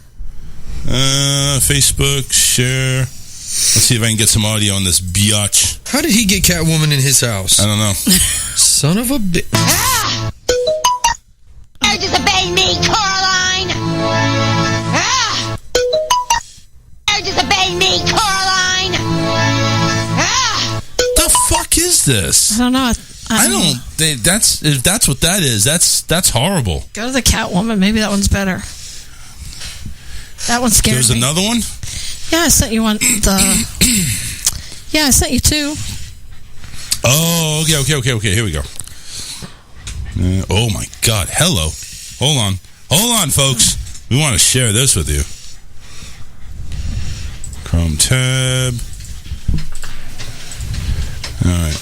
Facebook, share. Let's see if I can get some audio on this biatch. How did he get Catwoman in his house? I don't know. Son of a bitch. Ah! You disobey me, Caroline! Ah! You disobey me, Caroline! Ah! The fuck is this? I don't know. I don't. If that's what that is, that's horrible. Go to the Catwoman. Maybe that one's better. That one's scary. There's another one? Yeah, I sent you one. Yeah, I sent you 2. Oh, okay. Here we go. Oh my God! Hello. Hold on, folks. We want to share this with you. Chrome tab. All right.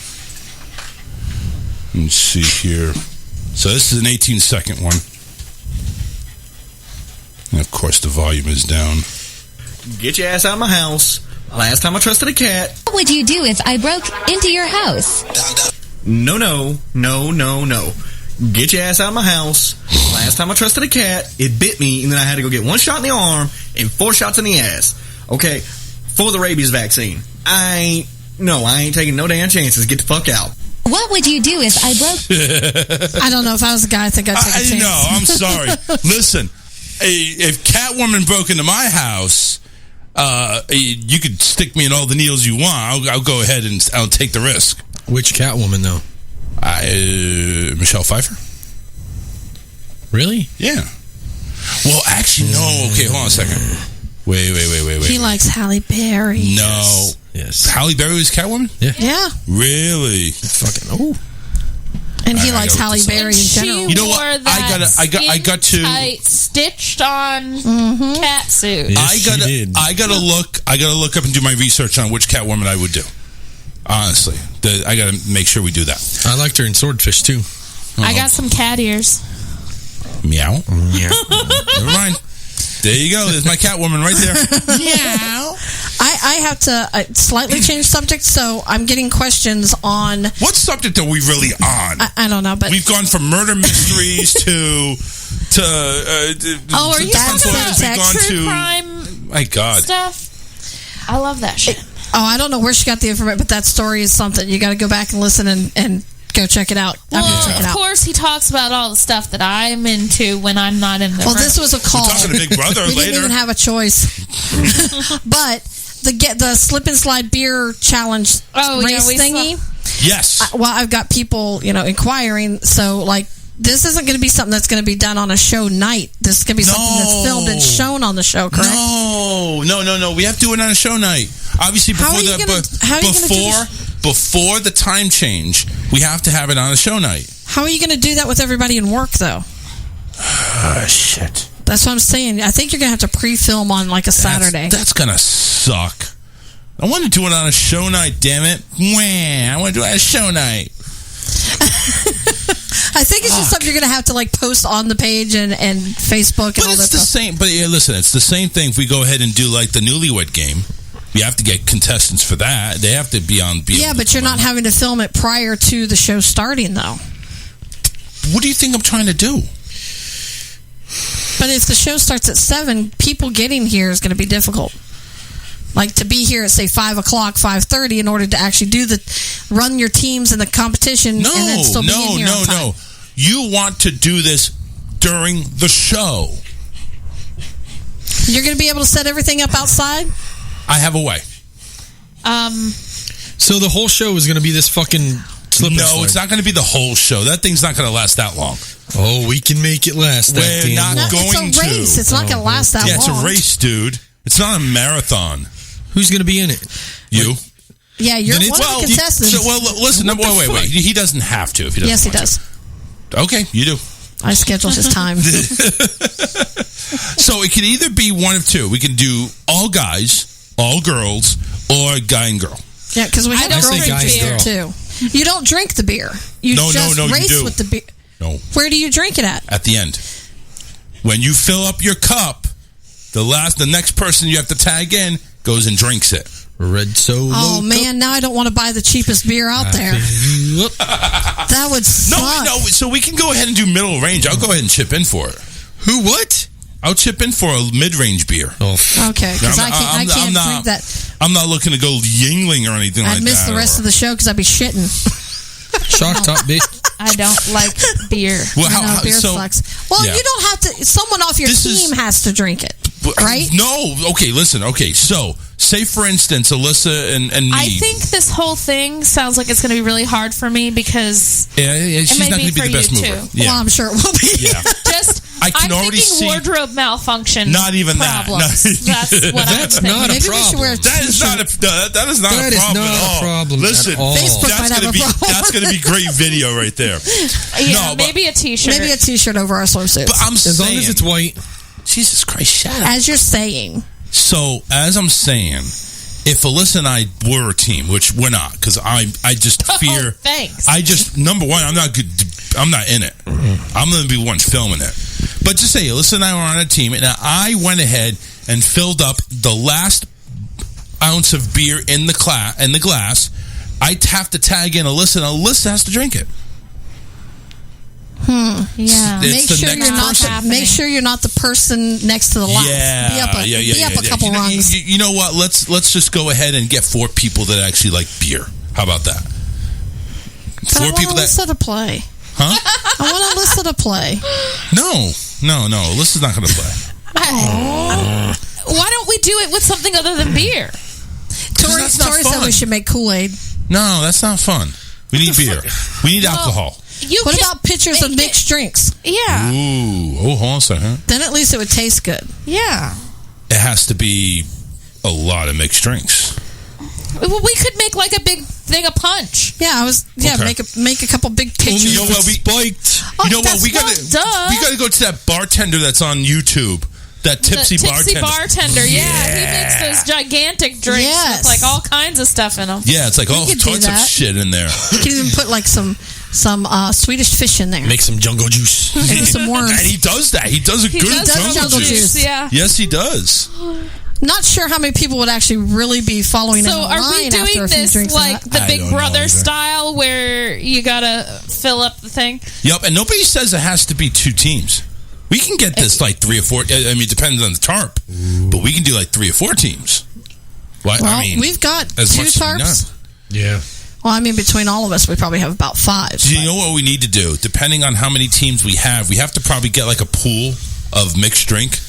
Let's see here. So this is an 18-second one. And of course, the volume is down. Get your ass out of my house. Last time I trusted a cat. What would you do if I broke into your house? No. Get your ass out of my house. Last time I trusted a cat, it bit me, and then I had to go get 1 shot in the arm and 4 shots in the ass. Okay, for the rabies vaccine. I ain't taking no damn chances. Get the fuck out. What would you do if I broke? I don't know. If I was a guy, I think I'd take a chance. No, I'm sorry. Listen, if Catwoman broke into my house, you could stick me in all the needles you want. I'll go ahead and I'll take the risk. Which Catwoman, though? Michelle Pfeiffer. Really? Yeah. Well, actually, no. Okay, hold on a second. Wait. He likes Halle Berry. No. Yes. Halle Berry was Catwoman? Yeah. Really? Fucking, And he likes Halle Berry in general. You know what? I got to tight, stitched on cat suit. Yes, I gotta look up and do my research on which Catwoman I would do. Honestly, I gotta make sure we do that. I liked her in Swordfish too. I got some cat ears. Meow. Never mind. There you go. There's my Catwoman right there. Meow. I have to slightly change subject, so I'm getting questions on... What subject are we really on? I don't know, but... We've gone from murder mysteries to are you talking about true crime my God. stuff? I love that shit. I don't know where she got the information, but that story is something. You got to go back and listen and go check it out. Well, of course, he talks about all the stuff that I'm into when I'm not in the room. This was a call. We're talking to Big Brother we later. didn't even have a choice. But the slip and slide beer challenge race thingy. Yes. I've got people, inquiring. So, this isn't going to be something that's going to be done on a show night. This is going to be something that's filmed and shown on the show, correct? No. We have to do it on a show night. Obviously, before the time change, we have to have it on a show night. How are you going to do that with everybody in work, though? Shit. That's what I'm saying. I think you're going to have to pre-film on a Saturday. That's going to suck. I want to do it on a show night, damn it. I want to do it on a show night. I think it's just something you're going to have to post on the page and Facebook and all that stuff. Same. But listen, it's the same thing if we go ahead and do the Newlywed Game. You have to get contestants for that. They have to be on. But you're not having to film it prior to the show starting, though. What do you think I'm trying to do? But if the show starts at 7, people getting here is going to be difficult. To be here at, say, 5 o'clock, 5:30, in order to actually run your teams in the competition and then still be in here on time. No. You want to do this during the show. You're going to be able to set everything up outside? I have a way. So the whole show is going to be this fucking slip and slide? No, it's not going to be the whole show. That thing's not going to last that long. Oh, we can make it last that We're not going to. It's a race. It's not going to last that long. Yeah, it's a race, dude. It's not a marathon. Who's going to be in it? You. Yeah, you're one of the contestants. Listen, wait. He doesn't have to. If he doesn't yes, he does. Okay, you do. I scheduled his time. So it can either be one of two. We can do all guys, all girls, or guy and girl. Yeah, because we have girls beer too. You don't drink the beer. You race you do. with the beer. No. Where do you drink it at? At the end. When you fill up your cup, the next person you have to tag in goes and drinks it. Red Solo. Oh man, now I don't want to buy the cheapest beer out there. That would suck. No. So we can go ahead and do middle range. I'll go ahead and chip in for it. Who? What? I'll chip in for a mid-range beer. Oh, okay. Because I can't drink that. I'm not looking to go Yingling or anything like that. I'd miss the rest of the show because I'd be shitting. Shock top bitch. I don't like beer. Well, beer sucks. Well, you don't have to. Someone off your team has to drink it, right? No. Okay, listen. Okay, so say for instance, Alyssa and me. I think this whole thing sounds like it's going to be really hard for me because she's not going to be the best mover. Yeah. Well, I'm sure it will be. Yeah. I'm already thinking wardrobe malfunction. Not even problems. that. No. That's not a problem. That is not a problem at all. Listen, that's going to be great video right there. Yeah, maybe a t-shirt. Maybe a t-shirt over our swimsuits. But I'm saying, as long as it's white. Jesus Christ, shut up. As you're saying. So, as I'm saying, if Alyssa and I were a team, which we're not, because I just fear. Thanks. Number one, I'm not good. I'm not in it. I'm going to be the one filming it. But just say, Alyssa and I were on a team, and I went ahead and filled up the last ounce of beer in the glass. I'd have to tag in Alyssa, and Alyssa has to drink it. Yeah. Make sure you're not the person next to the line. Yeah. Be up a couple rungs. You know what? Let's just go ahead and get 4 people that actually like beer. How about that? But I want Alyssa to play. Huh? I want Alyssa to play. No. Alyssa's not going to play. Why don't we do it with something other than beer? Tori said we should make Kool-Aid. No, that's not fun. We need beer. We need alcohol. What about pictures of mixed drinks? Yeah. Ooh. Oh, hold on a second. Then at least it would taste good. Yeah. It has to be a lot of mixed drinks. We could make like a big thing of punch. Yeah, make a couple big pictures. You know what? We gotta go to that bartender that's on YouTube. That tipsy bartender. Yeah, he makes those gigantic drinks with like all kinds of stuff in them. Yeah, it's like all sorts of shit in there. You can even put like some Swedish fish in there. Make some jungle juice. And some worms. And he does that. He does a good jungle juice. Yeah. Yes, he does. Not sure how many people would actually really be following. So are we doing this like the Big Brother style, where you gotta fill up the thing? Yep, and nobody says it has to be 2 teams. We can get this like 3 or 4. I mean, it depends on the tarp, but we can do like 3 or 4 teams. Well, we've got 2 tarps. Yeah. Well, I mean, between all of us, we probably have about 5. Do you know what we need to do? Depending on how many teams we have to probably get like a pool of mixed drink,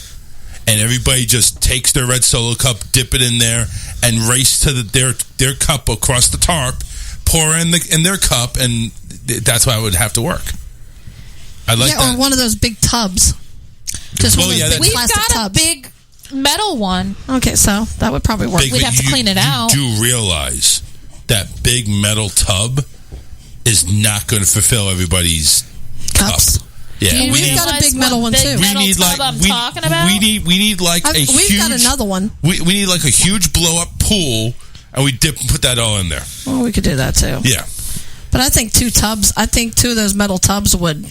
and everybody just takes their red Solo cup, dip it in there, and race to their cup across the tarp, pour in their cup, and that's how it would have to work. I like that. Or one of those big tubs. We've got a big metal one. Okay, so that would probably work. We'd have to clean it out. You do realize that big metal tub is not going to fulfill everybody's cups. Yeah, we've got a big metal one too. We need like we need like a huge. We've got another one. We need like a huge blow up pool, and we put that all in there. Well, we could do that too. Yeah, but I think 2 tubs. I think 2 of those metal tubs would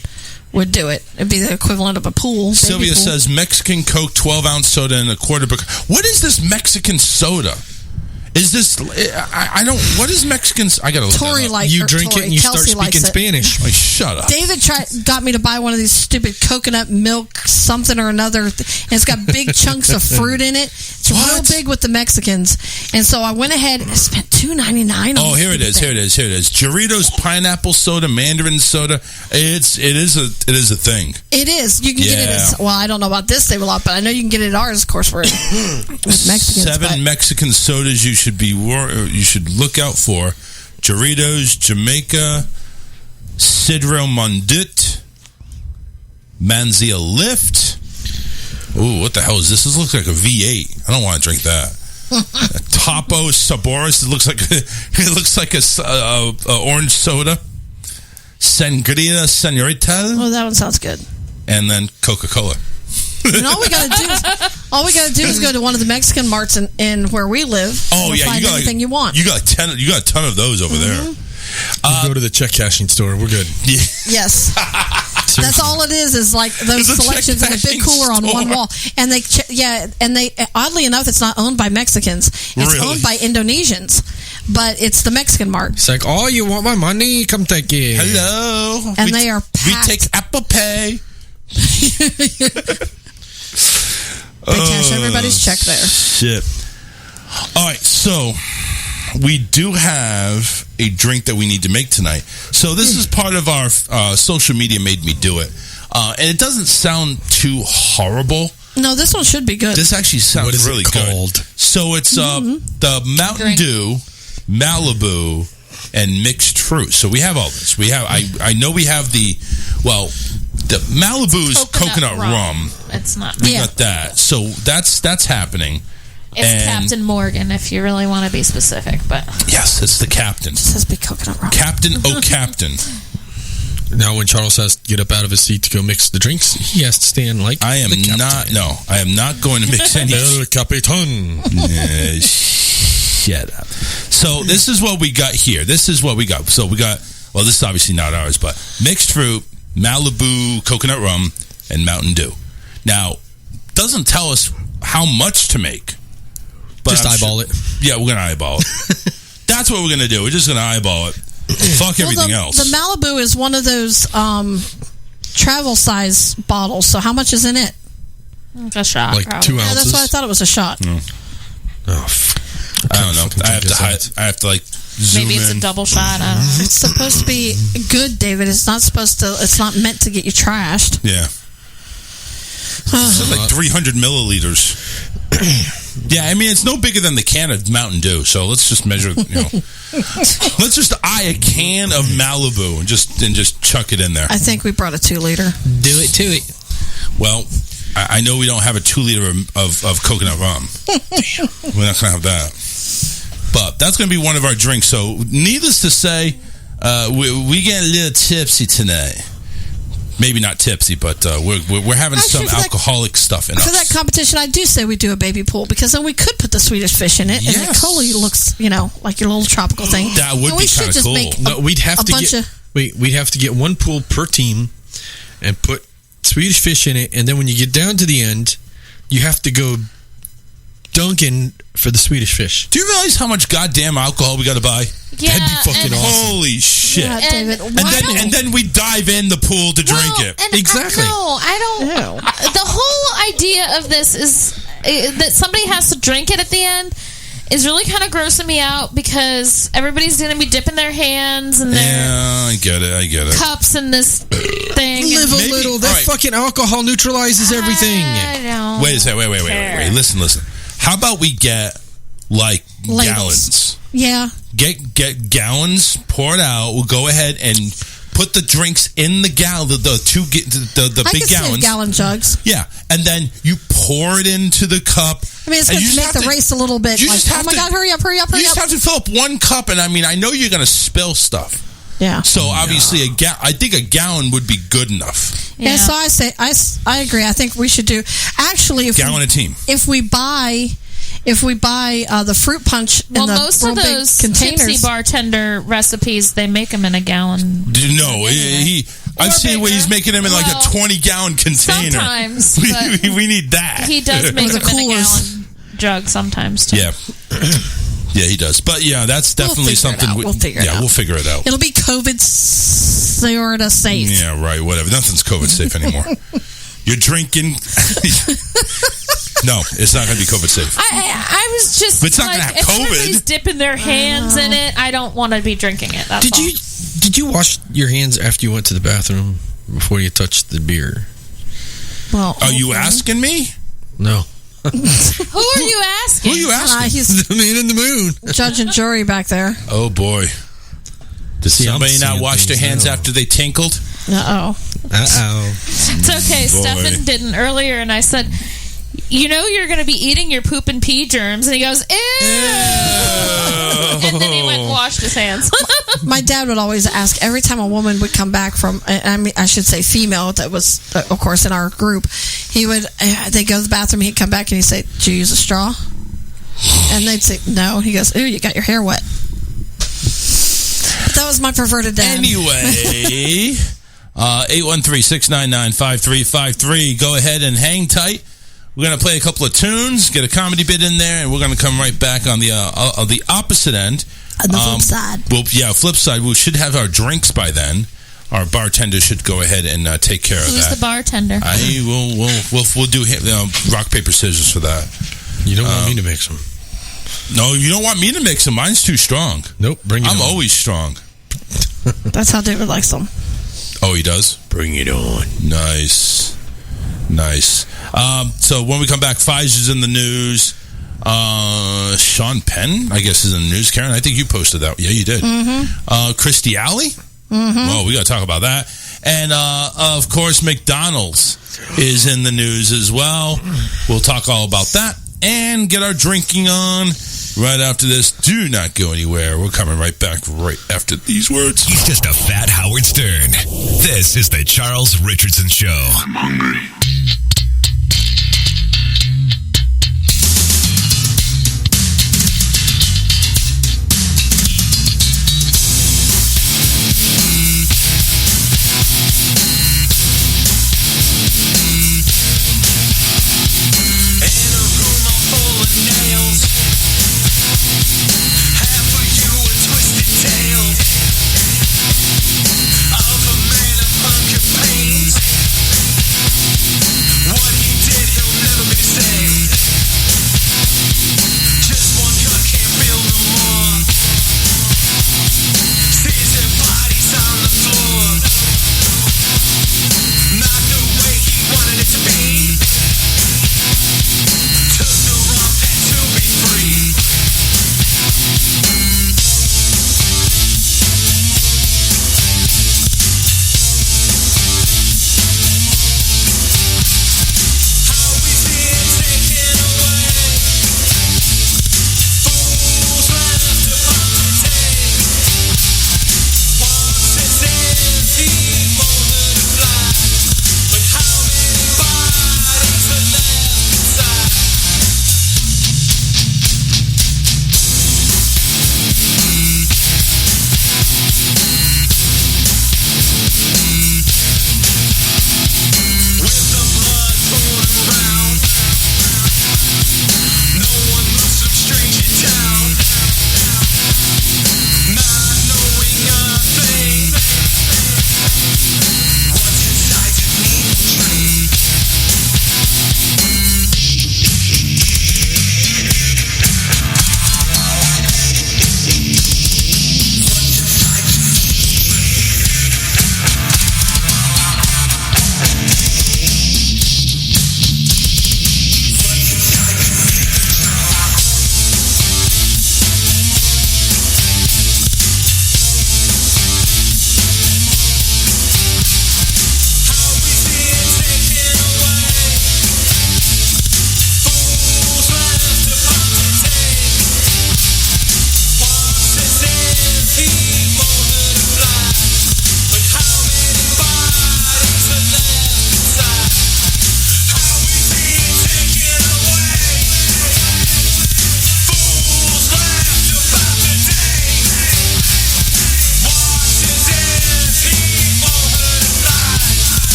do it. It'd be the equivalent of a pool. Sylvia says Mexican Coke, 12-ounce soda, and a quarter. What is this Mexican soda? Is this? I don't. What is Mexican? I gotta look Tori that up. You drink it and you start speaking Spanish. Like, shut up. David got me to buy one of these stupid coconut milk something or another, and it's got big chunks of fruit in it. It's real big with the Mexicans, and so I went ahead and spent $2.99. Oh, here it is. Doritos pineapple soda, Mandarin soda. It is a thing. It is. You can get it. Well, I don't know about this save a lot, but I know you can get it at ours. Of course, we're with Mexicans. 7 Mexican sodas you should look out for: Doritos, Jamaica, Cidro Mondit, Manzia Lift. Ooh, what the hell is this? This looks like a V8. I don't want to drink that. Topo Saboris. It looks like a orange soda. Sangria Senorita. Oh, that one sounds good. And then Coca-Cola. And all we gotta do is go to one of the Mexican marts in where we live. Oh yeah, find anything you want. You got a ton of those over there. We'll go to the check cashing store. We're good. Yes. That's all it is like those selections in a big cooler on one wall. And they oddly enough, it's not owned by Mexicans. It's owned by Indonesians. But it's the Mexican mart. It's like, oh, you want my money? Come take it. Hello. And they are packed. We take Apple Pay. They cash everybody's check there. Shit. All right, so we do have a drink that we need to make tonight. So this is part of our social media made me do it. And it doesn't sound too horrible. No, this one should be good. This actually sounds really good. So it's the Mountain Dew, Malibu, and mixed fruit. So we have all this. We have I know we have the Malibu's coconut rum. It's not. We got that. So that's happening. It's Captain Morgan, if you really want to be specific. But yes, it's the captain. It says big coconut rum. Captain, Captain. Now, when Charles has to get up out of his seat to go mix the drinks, he has to stand like I am not going to mix any. El Capitan. Shut up. So this is what we got here. So we got. Well, this is obviously not ours, but mixed fruit, Malibu coconut rum, and Mountain Dew. Now, doesn't tell us how much to make. But just eyeball it. Yeah, we're going to eyeball it. That's what we're going to do. We're just going to eyeball it. Fuck everything else. The Malibu is one of those travel size bottles. So how much is in it? A shot. Like probably. 2 ounces? Yeah, that's why I thought it was a shot. Oh, I don't know. I have to like zoom Maybe it's in. a double shot. I don't know. It's supposed to be good, David. It's not meant to get you trashed. Yeah. It's like 300 milliliters. Yeah, I mean, it's no bigger than the can of Mountain Dew, so let's just measure, let's just eye a can of Malibu and just chuck it in there. I think we brought a 2-liter. Do it to it. Well, I know we don't have a 2-liter of coconut rum. Damn. We're not going to have that. But that's going to be one of our drinks, so needless to say, we get a little tipsy tonight. Maybe not tipsy, but we're having some alcoholic stuff in us. For that competition, I do say we do a baby pool, because then we could put the Swedish fish in it, and the cola looks, like your little tropical thing. That would be kind of cool. No, we'd have to get one pool per team and put Swedish fish in it, and then when you get down to the end, you have to go dunking for the Swedish fish. Do you realize how much goddamn alcohol we got to buy? Yeah, that'd be fucking awesome. Holy shit! Yeah, David, and then we dive in the pool to drink it. Exactly. I don't. The whole idea of this is that somebody has to drink it at the end is really kind of grossing me out, because everybody's going to be dipping their hands and their I get it. cups in this thing. Live a little. That fucking alcohol neutralizes everything. I don't. Wait a second. Wait. Listen. How about we get like gallons? Yeah. Get gallons, pour it out. We'll go ahead and put the drinks in the gallon, the big gallons. Gallon jugs. Yeah, and then you pour it into the cup. I mean, it's going to make the race a little bit. Like, oh my God, hurry up. You just have to fill up one cup, and I mean, I know you're going to spill stuff. Yeah. So obviously, I think a gallon would be good enough. Yeah. So I say I agree. I think we should do actually gallon a team. If we buy the fruit punch in the most of those tipsy bartender recipes, they make them in a gallon. No, I've seen where he's making them in like a 20-gallon container. Sometimes, we need that. He does make them in a gallon jug sometimes too. Yeah. Yeah, he does. But yeah, that's definitely something. We'll figure it out. We'll figure it out. It'll be COVID sort of safe. Yeah, right. Whatever. Nothing's COVID safe anymore. You're drinking. No, it's not going to be COVID safe. I was just. But it's not going to have if COVID. Everybody's dipping their hands in it. I don't want to be drinking it. That's all. Did you wash your hands after you went to the bathroom before you touched the beer? Well, are you asking me? No. Who are you asking? Who are you asking? He's the man in the moon. Judge and jury back there. Oh boy. Did somebody not wash their hands after they tinkled? Uh-oh. It's okay. Stefan didn't earlier, and I said, you're going to be eating your poop and pee germs. And he goes, ew. And then he went and washed his hands. My dad would always ask every time a woman would come back from, I should say female, that was, of course, in our group. They'd go to the bathroom, he'd come back and he'd say, "Did you use a straw?" And they'd say, "No." He goes, "Ooh, you got your hair wet." But that was my perverted dad. Anyway, 813-699-5353. Go ahead and hang tight. We're going to play a couple of tunes, get a comedy bit in there, and we're going to come right back on the opposite end. On the flip side. Flip side. We should have our drinks by then. Our bartender should go ahead and take care of that. Who's the bartender? We'll do rock, paper, scissors for that. You don't want me to mix them. No, you don't want me to mix them. Mine's too strong. Nope, bring it on. I'm always strong. That's how David likes them. Oh, he does? Bring it on. Nice. So when we come back, Pfizer's in the news. Sean Penn, I guess, is in the news. Karen, I think you posted that. Yeah, you did. Mm-hmm. Christy Alley? Mm-hmm. Well, we got to talk about that. And, of course, McDonald's is in the news as well. We'll talk all about that and get our drinking on right after this. Do not go anywhere. We're coming right back right after these words. He's just a fat Howard Stern. This is the Charles Richardson Show. I'm hungry.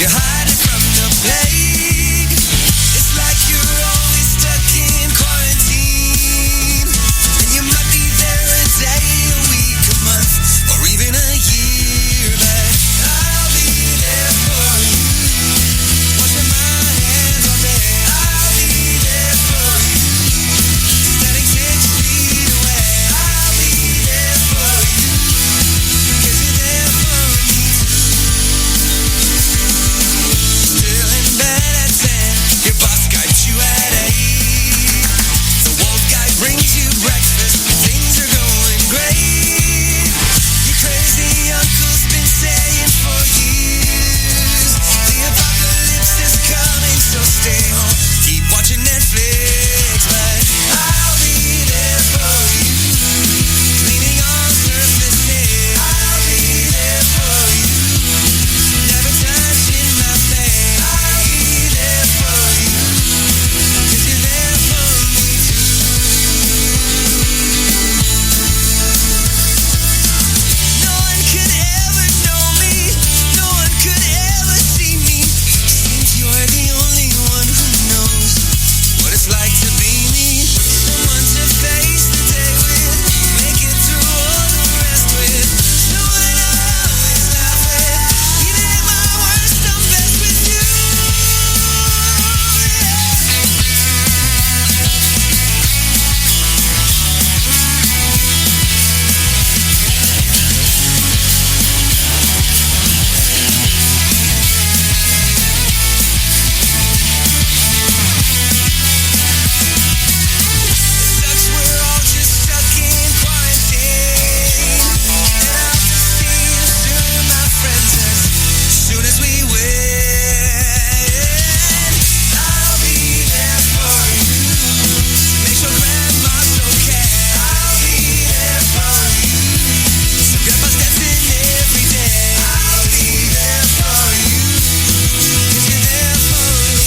You're hiding from the plague. It's like you're always stuck in quarantine. And you might be there a day, a week, a month, or even a year. But I'll be there for you. Washing my hands all day. I'll be there for you. Standing 6 feet away. I'll be there for you. 'Cause you're there for me too. Still in bed at 10. Your boss Skypes you at 8. The Walt guy brings you breakfast. Things are going great. Your crazy uncle's been saying for years, the apocalypse is coming, so stay home. Keep watching Netflix, but I'll be there for you. Cleaning all surfaces. I'll be there for you. Never touching nothing. I'll be there for you. 'Cause you're there for me too. No one could ever know me. No one could ever see me. Seems you're the only one who knows what it's like to be me. Someone to face the day with. Make it through all the rest with. Someone I always laugh with. Even at my worst, I'm best with you. Sucks we're all just stuck in quarantine. And I'll just see you soon, my friends, as soon as we win. I'll be there for you. Make sure grandma's okay. I'll be there for you. So grandpa's dancing every day. I'll be there for you. 'Cause you're there for me.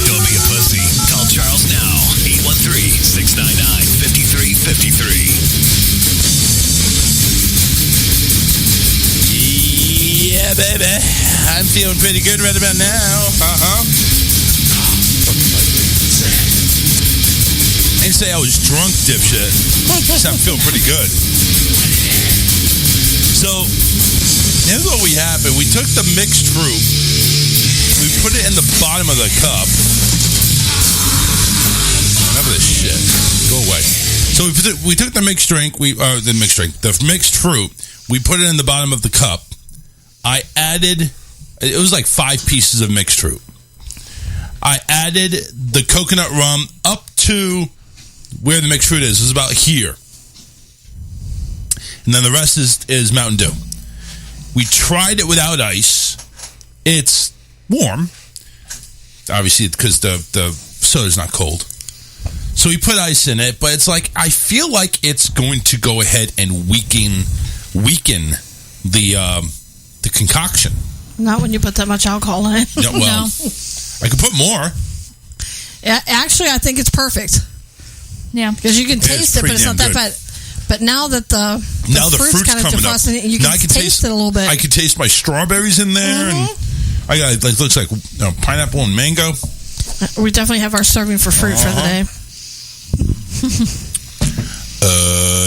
Don't be a pussy. Call Charles now. 813-699-5353. Yeah, baby. I'm feeling pretty good right about now. I didn't say I was drunk, dipshit. So I'm feeling pretty good. So, here's what we happened. We took the mixed fruit. We put it in the bottom of the cup. Remember this shit. Go away. So we took the mixed drink. The mixed fruit. We put it in the bottom of the cup. I added. It was like 5 pieces of mixed fruit. I added the coconut rum up to where the mixed fruit is. It's about here. And then the rest is Mountain Dew. We tried it without ice. It's warm. Obviously, because the soda's not cold. So we put ice in it, but it's like, I feel like it's going to go ahead and weaken the concoction. Not when you put that much alcohol in it. No, well, I could put more. Yeah, actually, I think it's perfect. Yeah. Because you can taste it, but it's not that bad. But now that the fruit's kind of defrosting, you can taste it a little bit. I can taste my strawberries in there, and I got it looks like pineapple and mango. We definitely have our serving for fruit for the day.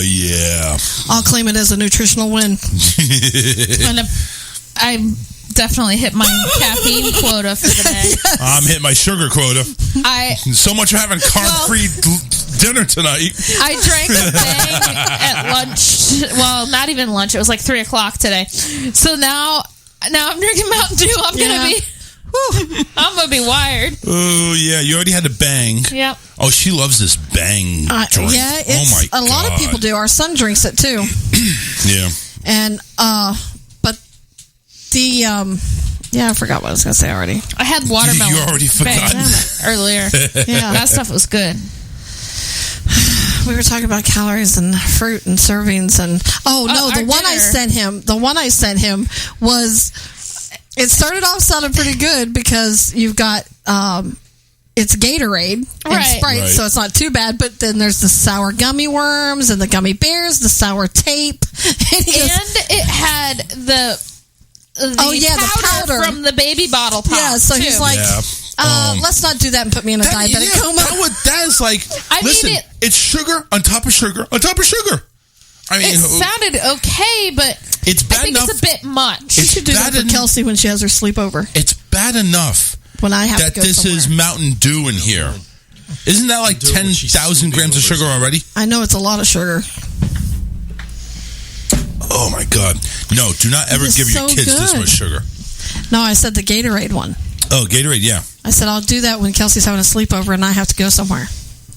Yeah. I'll claim it as a nutritional win. I definitely hit my caffeine quota for the day. I'm hitting my sugar quota. So much for having carb-free dinner tonight. I drank a bang at lunch. Well, not even lunch. It was like 3 o'clock today. So now I'm drinking Mountain Dew. I'm gonna be wired. Oh yeah, you already had a bang. Yep. Oh, she loves this bang drink. Yeah, it's, a lot of people do. Our son drinks it too. Yeah. And but the I forgot what I was gonna say already. I had watermelon. You already forgot earlier. Yeah, that stuff was good. We were talking about calories and fruit and servings and the one I sent him was. It started off sounding pretty good because you've got it's Gatorade and Right. Sprite, Right. so it's not too bad. But then there's the sour gummy worms and the gummy bears, the sour tape. And it had the the powder from the baby bottle pop. Yeah, so he's too. like, let's not do that and put me in a diabetic coma. That is like, listen, it's sugar on top of sugar on top of sugar. I mean, it sounded okay, but it's bad I think enough. it's a bit much. You should do that for Kelsey when she has her sleepover. It's bad enough when I have that to go this somewhere. is Mountain Dew in here. Isn't that like 10,000 grams of sugar already? I know it's a lot of sugar. Oh my God! No, do not ever It is give your so kids this good. much sugar. No, I said the Gatorade one. Oh, Gatorade, yeah. I said I'll do that when Kelsey's having a sleepover and I have to go somewhere.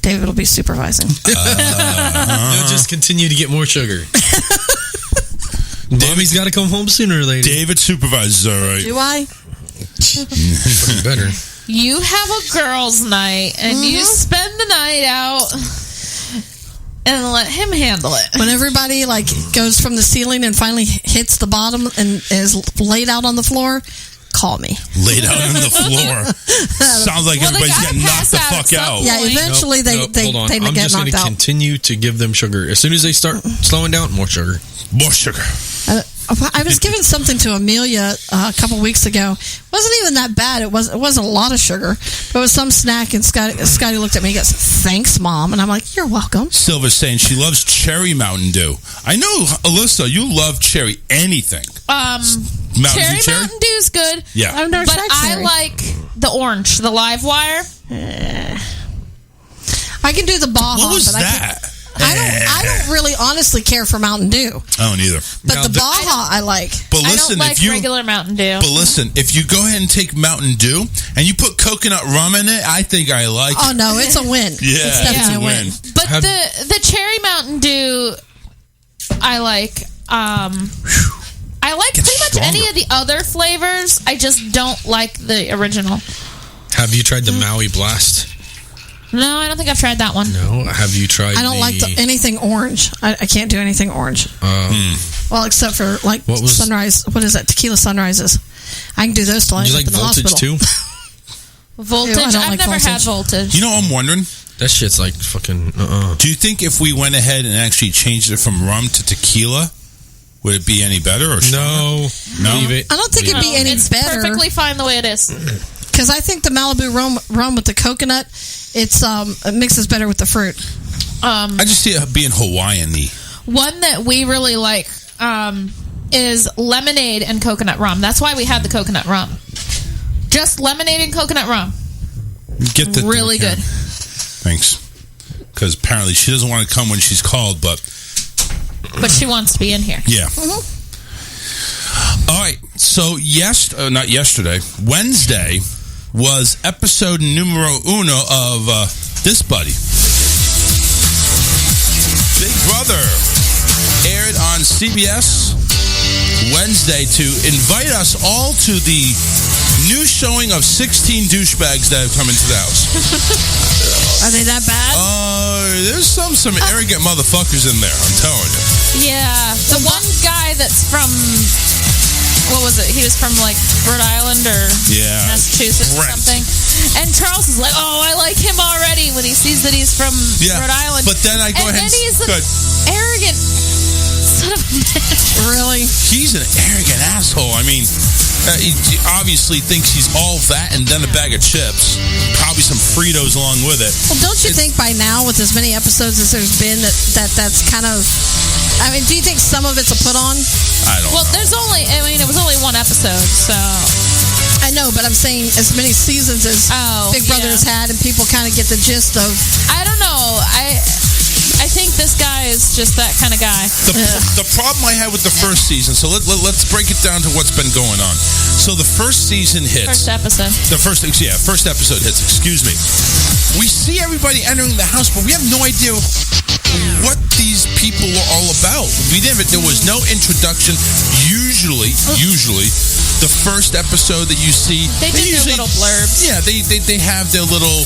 David will be supervising. They'll just continue to get more sugar. Mommy's got to come home sooner or later. David supervises, all right. Do I? Better. You have a girls' night, and you spend the night out and let him handle it. When everybody goes from the ceiling and finally hits the bottom and is laid out on the floor, call me. Laid out on the floor. Sounds like everybody's getting knocked the fuck out. Yeah, eventually they hold on. they I'm get just going knocked to out. continue to give them sugar. As soon as they start slowing down, more sugar. More sugar. I was given something to Amelia a couple weeks ago. It wasn't even that bad. It wasn't a lot of sugar. But it was some snack, and Scotty looked at me and goes, "Thanks, Mom." And I'm like, "You're welcome." Silver's saying she loves cherry Mountain Dew. I know, Alyssa, you love cherry anything. Cherry Mountain Dew's good. Yeah. I've never But tried I cherry. like the orange, the live wire. I can do the Baja. What was but that? I don't really honestly care for Mountain Dew. I don't either. But the Baja I like. But I listen, don't like if you regular Mountain Dew. But listen, if you go ahead and take Mountain Dew and you put coconut rum in it, I think I like it. Oh no, it's a win. Yeah, it's definitely a win. But the cherry Mountain Dew, I like. I like pretty much any of the other flavors. I just don't like the original. Have you tried the Maui Blast? No, I don't think I've tried that one. No. Have you tried I don't like anything orange. I can't do anything orange. Well, except for sunrise. What is that? Tequila sunrises. I can do those till I end up in the hospital. Too? Voltage? Ew, I don't I've like never had voltage. voltage. You know what I'm wondering? That shit's like fucking... Do you think if we went ahead and actually changed it from rum to tequila, would it be any better? Or no. Leave it. I don't think it'd be any it's better. perfectly fine the way it is. Because I think the Malibu rum with the coconut, it mixes better with the fruit. I just see it being Hawaiian-y. One that we really like is lemonade and coconut rum. That's why we had the coconut rum. Just lemonade and coconut rum. Get the really good. Thanks. Because apparently she doesn't want to come when she's called, but she wants to be in here. Yeah. All right. So not yesterday, Wednesday was episode numero uno of this buddy. Big Brother aired on CBS Wednesday to invite us all to the new showing of 16 douchebags that have come into the house. Are they that bad? There's some arrogant motherfuckers in there, I'm telling you. Yeah. The one guy that's from... What was it? He was from Rhode Island or Massachusetts or something. And Charles is like, "Oh, I like him already" when he sees that he's from Rhode Island. But then I go ahead and he's an arrogant son of a bitch. Really? He's an arrogant asshole. I mean, he obviously thinks he's all that and then a bag of chips. Probably some Fritos along with it. Well, don't you think by now, with as many episodes as there's been, that's kind of... I mean, do you think some of it's a put-on? I don't know. Well, it was only one episode, so... I know, but I'm saying as many seasons as Big Brother has had, and people kind of get the gist of... I don't know. I think this guy is just that kind of guy. The problem I had with the first season, so let's break it down to what's been going on. So the first season hits. First episode. First episode hits, excuse me. We see everybody entering the house, but we have no idea what these people were all about. There was no introduction. Usually, the first episode that you see, they do their little blurbs. Yeah, they have their little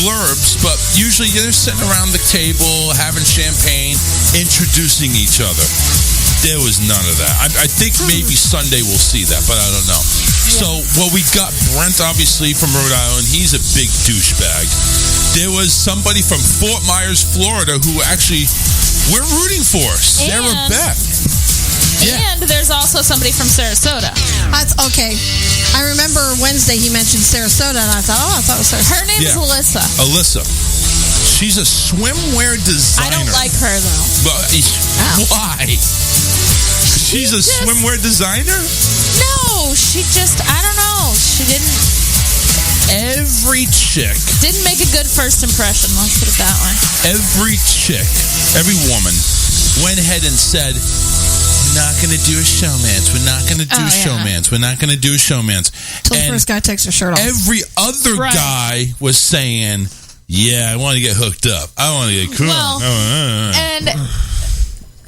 blurbs, but usually they're sitting around the table having champagne, introducing each other. There was none of that. I think maybe Sunday we'll see that, but I don't know. So, we got Brent, obviously, from Rhode Island. He's a big douchebag. There was somebody from Fort Myers, Florida, who actually we're rooting for, Sarah Beth. Yeah. And there's also somebody from Sarasota. That's okay. I remember Wednesday he mentioned Sarasota, and I thought it was Sarasota. Her name's Alyssa. Alyssa. She's a swimwear designer. I don't like her, though. But why? She's a swimwear designer? No, she just, I don't know. She didn't. Every chick. Didn't make a good first impression, let's put it that way. Every chick, every woman went ahead and said, we're not going to do a showmance. We're not going to do a showmance. We're not going to do a showmance. Until the first guy takes her shirt off. Every other guy was saying, yeah, I want to get hooked up. I want to get cool. Well, and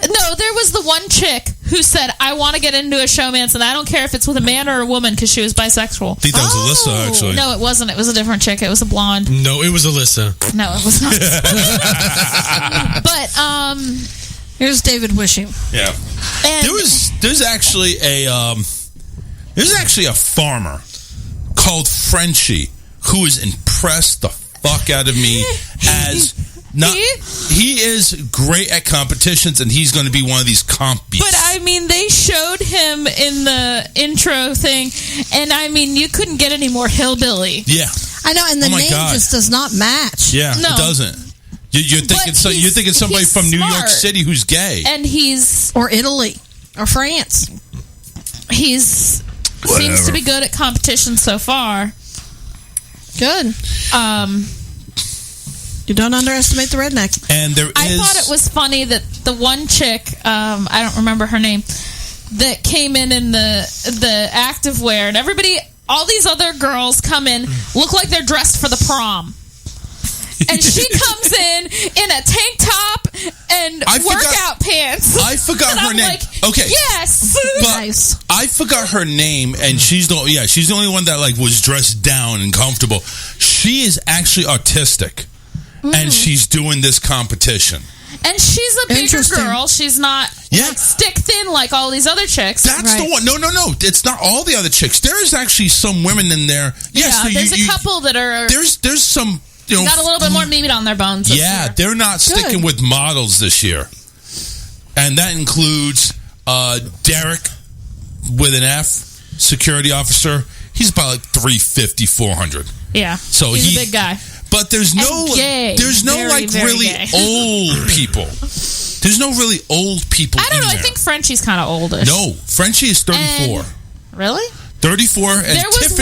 no, there was the one chick who said, I want to get into a showmance, and I don't care if it's with a man or a woman, because she was bisexual. I think that was Alyssa, actually. No, it wasn't. It was a different chick. It was a blonde. No, it was Alyssa. No, it was not. But, here's David Wishing. Yeah. And there's actually a farmer called Frenchie who is impressed the fuck out of me as he is great at competitions, and he's going to be one of these comp beasts. But I mean, they showed him in the intro thing, and I mean, you couldn't get any more hillbilly. Yeah, I know, and the name just does not match. Yeah, it doesn't. You're thinking somebody from New York City who's gay, and or Italy or France. Seems to be good at competition so far. Good. You don't underestimate the redneck. And I thought it was funny that the one chick, I don't remember her name, that came in the activewear, and all these other girls come in, look like they're dressed for the prom. And she comes in a tank top and workout pants. I forgot her name. Okay. Yes. Nice. I forgot her name, and she's the only one that was dressed down and comfortable. She is actually autistic, and she's doing this competition. And she's a bigger girl. She's not stick thin like all these other chicks. That's the one. No. It's not all the other chicks. There is actually some women in there. Yes, there's a couple that are. There's some. Got a little bit more meat on their bones. Yeah, they're not sticking with models this year, and that includes Derek with an F, security officer. He's about 350, 400. Yeah, so he's a big guy. But there's no very, really gay. old people. There's no really old people. I don't know. There. I think Frenchie's kind of oldish. No, Frenchie is 34. Really? 34, and there was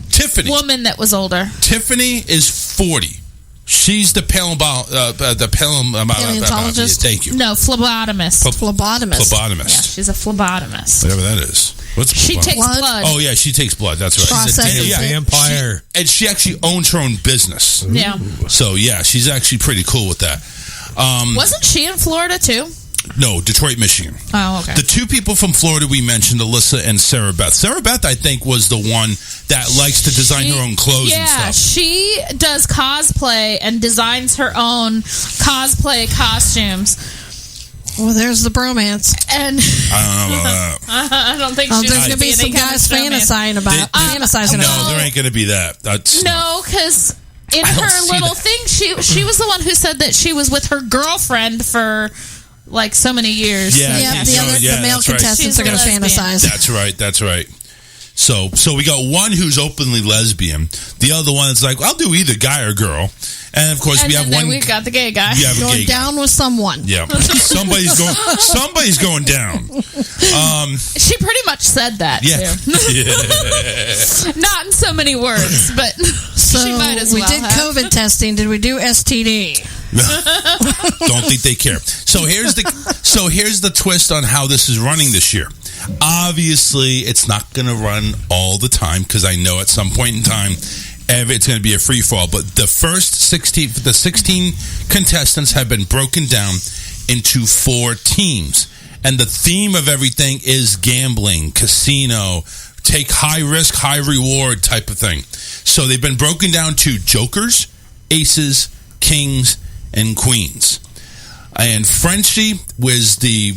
Tiffany woman that was older. Tiffany is 40. She's the paleontologist. Thank you. No, phlebotomist. Phlebotomist. Yeah, she's a phlebotomist. Whatever that is. She takes blood. Oh yeah, she takes blood. That's right. Processes she's a vampire, and she actually owns her own business. Yeah. So yeah, she's actually pretty cool with that. Wasn't she in Florida too? No, Detroit, Michigan. Oh, okay. The two people from Florida we mentioned, Alyssa and Sarah Beth. Sarah Beth, I think, was the one that likes to design her own clothes and stuff. Yeah, she does cosplay and designs her own cosplay costumes. Well, there's the bromance. And I don't know about that. I don't think there's going to be some guys fantasizing about fantasizing No, about. there ain't going to be that. No, because in her little thing, she was the one who said that she was with her girlfriend for like so many years. Yeah, the male contestants are going to fantasize. That's right. So we got one who's openly lesbian. The other one is like, I'll do either guy or girl. And of course, we have one. We got the gay guy. We have a gay down with someone. Yeah, somebody's going down. She pretty much said that too. Not in so many words, but she might as well. We did COVID testing. Did we do STD? Don't think they care. So here's the twist on how this is running this year. Obviously, it's not going to run all the time because I know at some point in time it's going to be a free fall. But the 16 contestants have been broken down into 4 teams, and the theme of everything is gambling, casino, take high risk, high reward type of thing. So they've been broken down to jokers, aces, kings, and queens. And Frenchie was the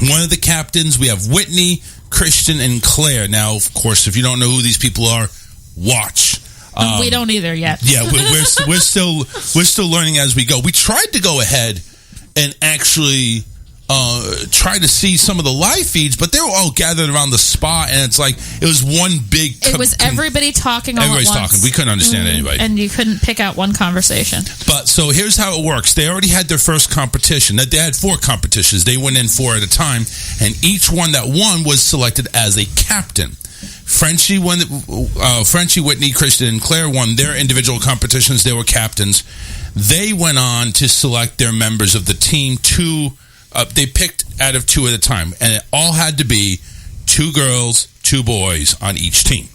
One of the captains, we have Whitney, Christian, and Claire. Now, of course, if you don't know who these people are, watch. We don't either yet. Yeah, we're still learning as we go. We tried to go ahead and actually try to see some of the live feeds, but they were all gathered around the spa, and it's like it was one big. It was everybody talking all at once. Everybody's talking. We couldn't understand anybody, and you couldn't pick out one conversation. But so here's how it works. They already had their first competition. They had 4 competitions. They went in 4 at a time, and each one that won was selected as a captain. Frenchie, Whitney, Christian, and Claire won their individual competitions. They were captains. They went on to select their members of the team. They picked out of 2 at a time, and it all had to be 2 girls, 2 boys on each team.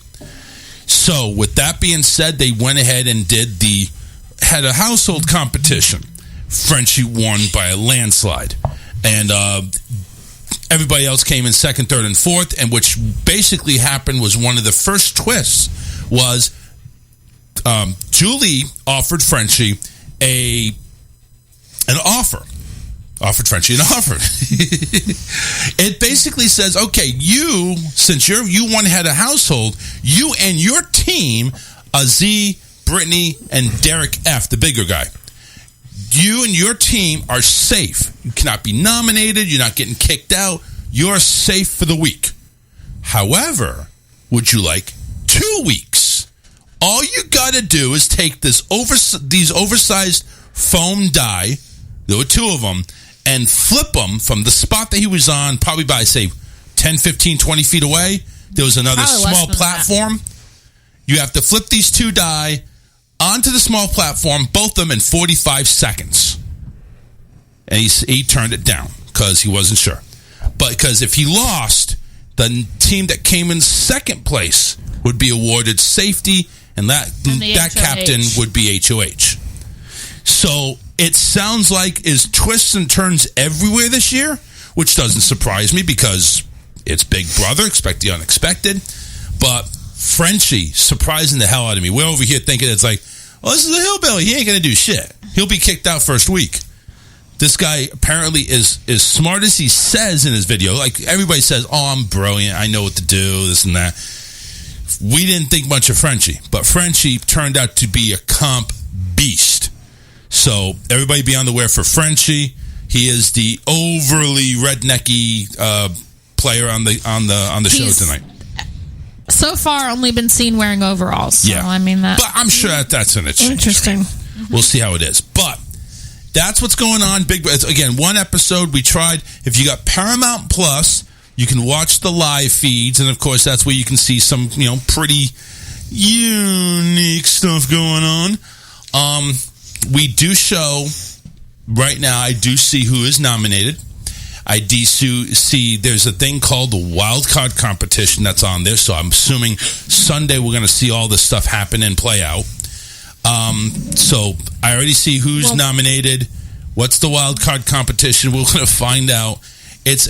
So, with that being said, they went ahead and had a household competition. Frenchie won by a landslide, and everybody else came in 2nd, 3rd, and 4th, and which basically happened was one of the first twists was Julie offered Frenchie an offer. Offered Frenchie an offer. It basically says, okay, since you one had a household, you and your team, Z, Brittany, and Derek F, the bigger guy, you and your team are safe. You cannot be nominated. You're not getting kicked out. You're safe for the week. However, would you like 2 weeks? All you got to do is take these oversized foam die, there were 2 of them, and flip them from the spot that he was on, probably by, say, 10, 15, 20 feet away. There was another small platform. You have to flip these 2 die onto the small platform, both of them in 45 seconds. And he turned it down because he wasn't sure. But because if he lost, the team that came in 2nd place would be awarded safety, and that captain would be HOH. So it sounds like is twists and turns everywhere this year, which doesn't surprise me because it's Big Brother, expect the unexpected. But Frenchie surprising the hell out of me. We're over here thinking it's like, well, this is a hillbilly. He ain't going to do shit. He'll be kicked out first week. This guy apparently is as smart as he says in his video. Like, everybody says, oh, I'm brilliant. I know what to do, this and that. We didn't think much of Frenchie, but Frenchie turned out to be a comp beast. So everybody be on the way for Frenchie. He is the overly rednecky player on the show tonight. So far, only been seen wearing overalls. So, yeah, I mean that. But I'm sure that's going to change. Interesting. Right? We'll see how it is. But that's what's going on. Again, 1 episode we tried. If you got Paramount Plus, you can watch the live feeds, and of course that's where you can see some pretty unique stuff going on. We do show right now. I do see who is nominated. I do see there's a thing called the wild card competition that's on there. So I'm assuming Sunday we're going to see all this stuff happen and play out. So I already see who's nominated. What's the wild card competition? We're going to find out. It's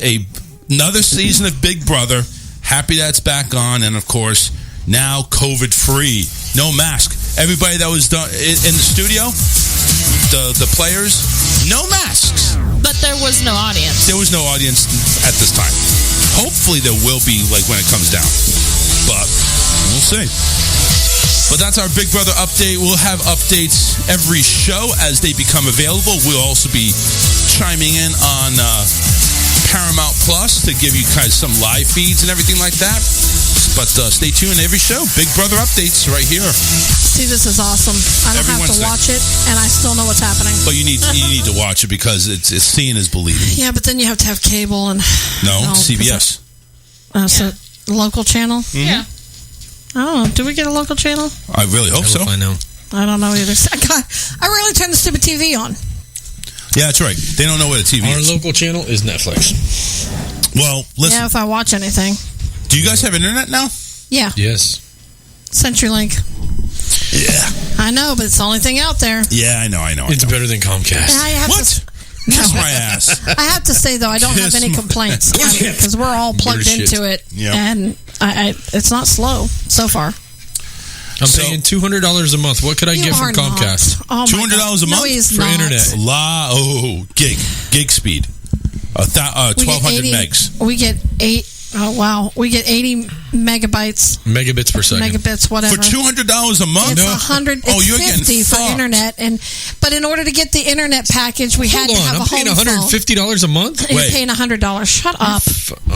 another season of Big Brother. Happy that's back on, and of course now COVID free, no mask. Everybody that was done in the studio, the players, no masks. But there was no audience. There was no audience at this time. Hopefully there will be, like, when it comes down. But we'll see. But that's our Big Brother update. We'll have updates every show as they become available. We'll also be chiming in on Paramount Plus to give you guys some live feeds and everything like that. But stay tuned every show. Big Brother updates right here. See, this is awesome. I don't have to watch it, and I still know what's happening. But you need to watch it because it's seeing is believing. Yeah, but then you have to have cable and CBS. So local channel. Mm-hmm. Yeah. I don't know. Do we get a local channel? I really hope so. I know. I don't know either. I rarely turn the stupid TV on. Yeah, that's right. They don't know what a TV is. Our local channel is Netflix. Well, listen. Yeah, if I watch anything. Do you guys have internet now? Yeah. Yes. CenturyLink. Yeah. I know, but it's the only thing out there. Yeah, I know. It's better than Comcast. What? Kiss my ass. I have to say, though, I don't have any complaints because we're all plugged into it, and it's not slow so far. I'm paying $200 a month. What could I get from Comcast? Oh $200 a month for internet. Gig speed. 1,200 megs. We get 8. Oh wow, we get 80 megabits per second. Megabits, whatever. For $200 a month? It's 100. It's you're getting 50 for fucked. internet, but in order to get the internet package, we had to have a home phone. I'm paying $150 a month. You're paying $100. Shut up.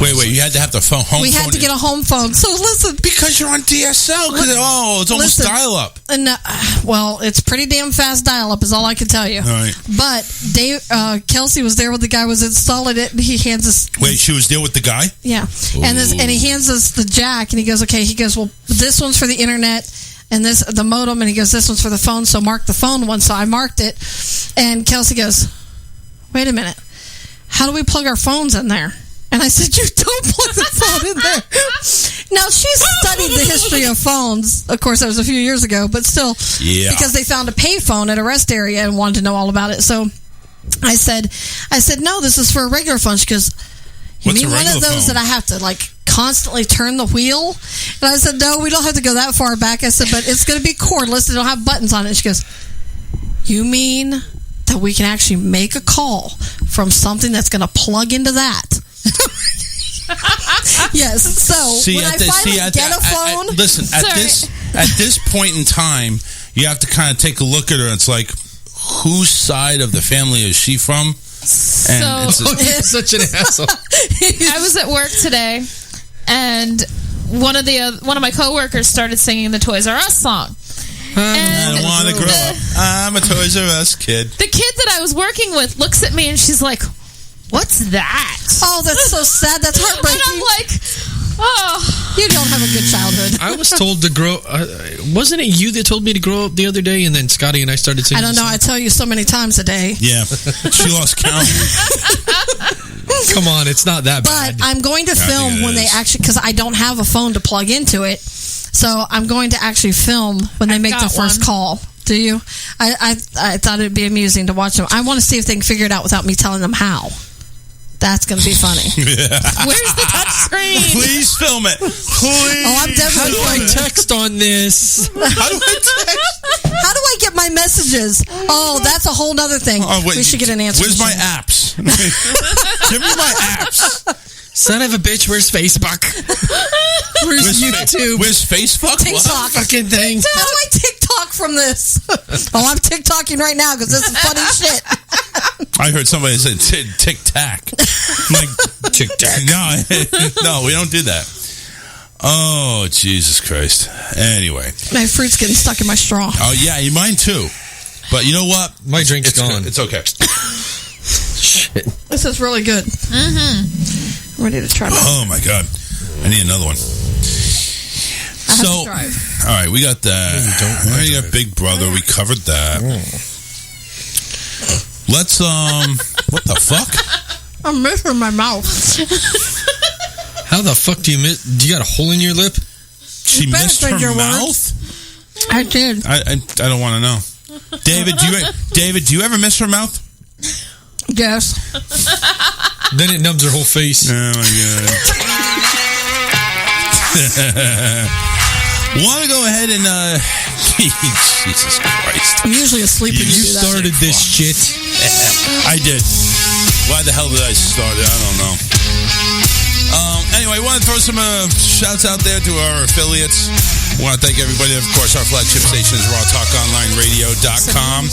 Wait, you had to have the home phone. We had to get a home phone. So listen, because you're on DSL. It's almost dial up. And well, it's pretty damn fast dial up is all I can tell you. All right. But Kelsey was there when the guy was installing it, and he hands us. Wait, she was there with the guy? Yeah. And he hands us the jack, and he goes, okay. He goes, well, this one's for the internet, and this the modem, and he goes, this one's for the phone. So mark the phone one. So I marked it, and Kelsey goes, wait a minute, how do we plug our phones in there? And I said, you don't plug the phone in there. Now, she studied the history of phones. Of course, that was a few years ago, but still, because they found a payphone at a rest area and wanted to know all about it. So I said, no, this is for a regular phone. She goes, you mean one of those that I have to constantly turn the wheel? And I said, no, we don't have to go that far back. I said, but it's going to be cordless. It'll have buttons on it. She goes, you mean that we can actually make a call from something that's going to plug into that? Yes. So when I finally get a phone, listen, at this point in time, you have to kind of take a look at her. It's like, whose side of the family is she from? You're such an asshole. I was at work today, and one of my coworkers started singing the Toys R Us song. I don't want to grow up. I'm a Toys R Us kid. The kid that I was working with looks at me and she's like, what's that? Oh, that's so sad. That's heartbreaking. And I'm like, oh. You don't have a good childhood. I was told to grow... wasn't it you that told me to grow up the other day, and then Scotty and I started singing? I don't know. I tell you so many times a day. Yeah. She lost count. Come on, it's not that bad. But I'm going to film when they actually... Because I don't have a phone to plug into it. So I'm going to actually film when they make the first call. Do you? I thought it'd be amusing to watch them. I want to see if they can figure it out without me telling them how. That's going to be funny. Where's the touch screen? Please film it. Please. Oh, I'm definitely How do I text on this? How do I text? How do I get my messages? Oh, that's a whole other thing. We should get an answer. Where's my apps? Give me my apps. Son of a bitch, where's Facebook? Where's YouTube? Where's Facebook? TikTok. Fucking thing. How do I TikTok from this? Oh, I'm TikToking right now because this is funny shit. I heard somebody say tic-tac. Like, tic-tac. No, we don't do that. Oh, Jesus Christ. Anyway. My fruit's getting stuck in my straw. Oh, yeah, mine too. But you know what? My drink's gone. It's okay. Shit. This is really good. I'm ready to try it. Oh, my God. I need another one. All right, we got that. We got Big Brother. We covered that. Let's, what the fuck? I'm missing my mouth. How the fuck do you miss? Do you got a hole in your lip? She missed her mouth? I did. I don't want to know. David, do you ever miss her mouth? Yes. Then it numbs her whole face. Oh, my God. Want to go ahead and, Jesus Christ. I'm usually asleep when you do that. You started this shit. I did. Why the hell did I start it? I don't know. Anyway, I want to throw some shouts out there to our affiliates. I want to thank everybody. Of course, our flagship station is rawtalkonlineradio.com.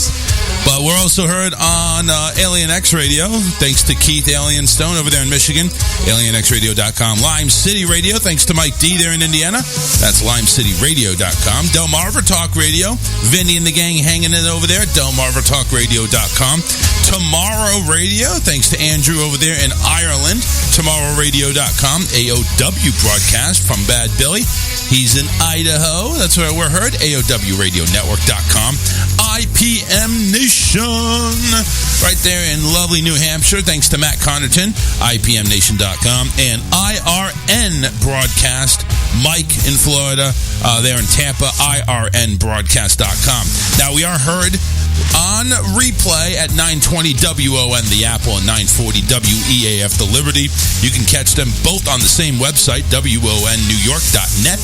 But we're also heard on Alien X Radio, thanks to Keith Alien Stone over there in Michigan. AlienXradio.com. Lime City Radio, thanks to Mike D there in Indiana. That's LimeCityRadio.com. Delmarva Talk Radio. Vinny and the gang hanging in over there. DelmarvaTalkRadio.com. Tomorrow Radio, thanks to Andrew over there in Ireland. TomorrowRadio.com. AOW broadcast from Bad Billy. He's in Idaho. That's where we're heard. AOWRadioNetwork.com. IPM Nation. Right there in lovely New Hampshire. Thanks to Matt Connerton. IPMNation.com. And IRN broadcast. Mike in Florida. There in Tampa. IRNbroadcast.com. Now, we are heard on replay at 920 WON The Apple and 940 WEAF The Liberty. You can catch them both on the same website, WONNewYork.net.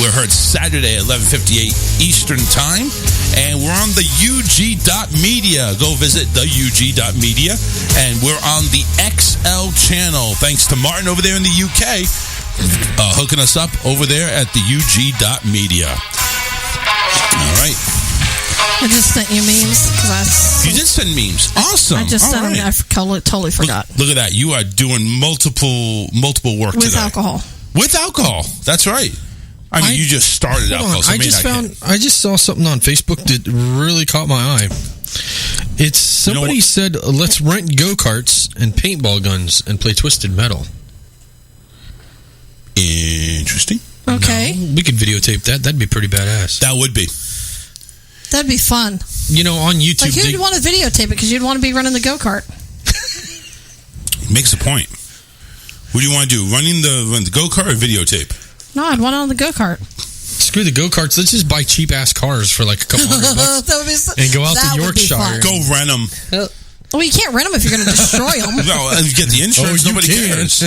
We're heard Saturday at 11:58 Eastern Time. And we're on the UG.media. Go visit the UG.media. And we're on the XL channel. Thanks to Martin over there in the UK, hooking us up over there at the UG.media. All right. I just sent you memes. You did send memes. Awesome. I just sent them. I totally forgot. Look at that. You are doing multiple work with today. alcohol. With alcohol. That's right. I mean, you just started alcohol. So I just saw something on Facebook that really caught my eye. It's somebody said, let's rent go-karts and paintball guns and play Twisted Metal. Interesting. Okay. No, we could videotape that. That'd be pretty badass. That would be. That'd be fun. You know, on YouTube. Like, who'd want to videotape it? Because you'd want to be running the go-kart. Makes a point. What do you want to do? Running the go-kart or videotape? No, I'd want it on the go-kart. Screw the go-karts. Let's just buy cheap-ass cars for like a couple $100 and go out to Yorkshire. Go rent them. Well, you can't rent them if you're going to destroy them. No, and you get the insurance. Nobody cares.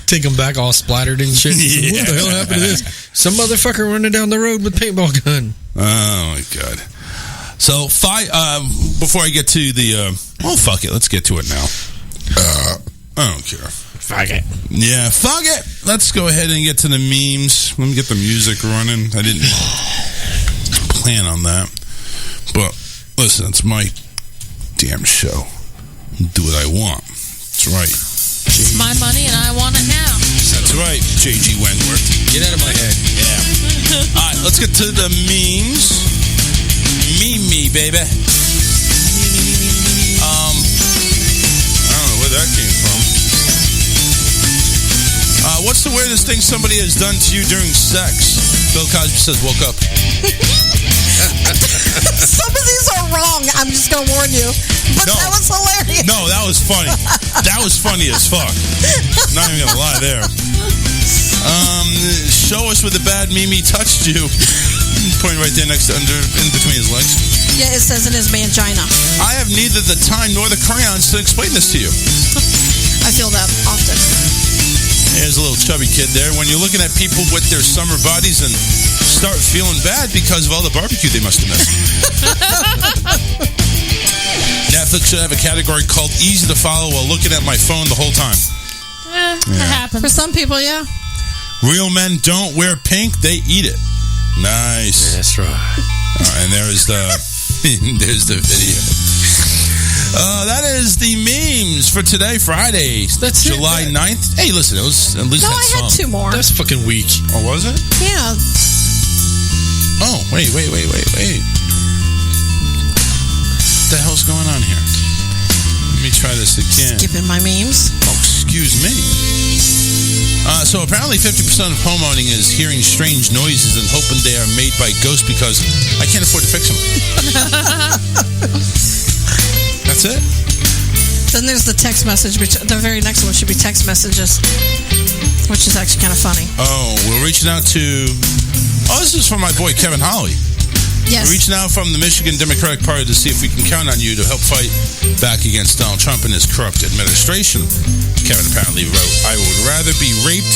Take them back all splattered and shit. Yeah. What the hell happened to this? Some motherfucker running down the road with a paintball gun. Oh, my God. So, before I get to the... fuck it. Let's get to it now. I don't care. Fuck it. Yeah, fuck it. Let's go ahead and get to the memes. Let me get the music running. I didn't plan on that. But, listen, it's my damn show. Do what I want. That's right. It's my money and I want it now. That's right, J.G. Wentworth. Get out of my head. Yeah. All right, let's get to the memes. Me, baby. I don't know where that came from. What's the weirdest thing somebody has done to you during sex? Bill Cosby says, woke up. Some of these are wrong. I'm just going to warn you. But that was hilarious. No, that was funny. That was funny as fuck. Not even going to lie there. Show us where the bad Mimi touched you. Pointing right there next to in between his legs. Yeah, it says in his mangina. I have neither the time nor the crayons to explain this to you. I feel that often. There's a little chubby kid there. When you're looking at people with their summer bodies and start feeling bad because of all the barbecue they must have missed. Netflix should have a category called easy to follow while looking at my phone the whole time. It happens. For some people, yeah. Real men don't wear pink, they eat it. Nice. That's right. And there's the video. That is the memes for today, Friday. That's July 9th. Hey, listen, it was at least I had two more. That's fucking weak. Oh, was it? Yeah. Oh, wait. What the hell's going on here? Let me try this again. Skipping my memes. Oh, excuse me. So apparently 50% of homeowning is hearing strange noises and hoping they are made by ghosts because I can't afford to fix them. That's it. Then there's the text message, which the very next one should be text messages, which is actually kind of funny. Oh, we're reaching out to... Oh, this is from my boy Kevin Holly. Yes. We're reaching out from the Michigan Democratic Party to see if we can count on you to help fight back against Donald Trump and his corrupt administration. Kevin apparently wrote, I would rather be raped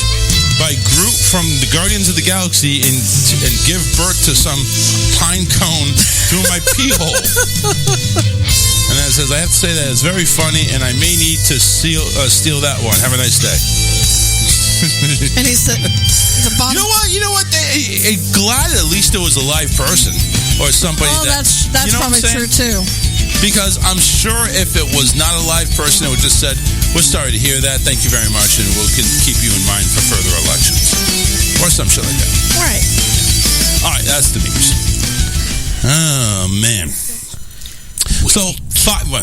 by Groot from the Guardians of the Galaxy and give birth to some pine cone through my pee hole. And then it says, I have to say that it's very funny and I may need to steal that one. Have a nice day. And he said, You know what? Glad at least it was a live person or somebody. Oh, that's you know probably true too. Because I'm sure if it was not a live person, it would just said, "We're sorry to hear that. Thank you very much, and we'll keep you in mind for further elections," or some shit like that. Right. All right, that's the news. Oh man. So,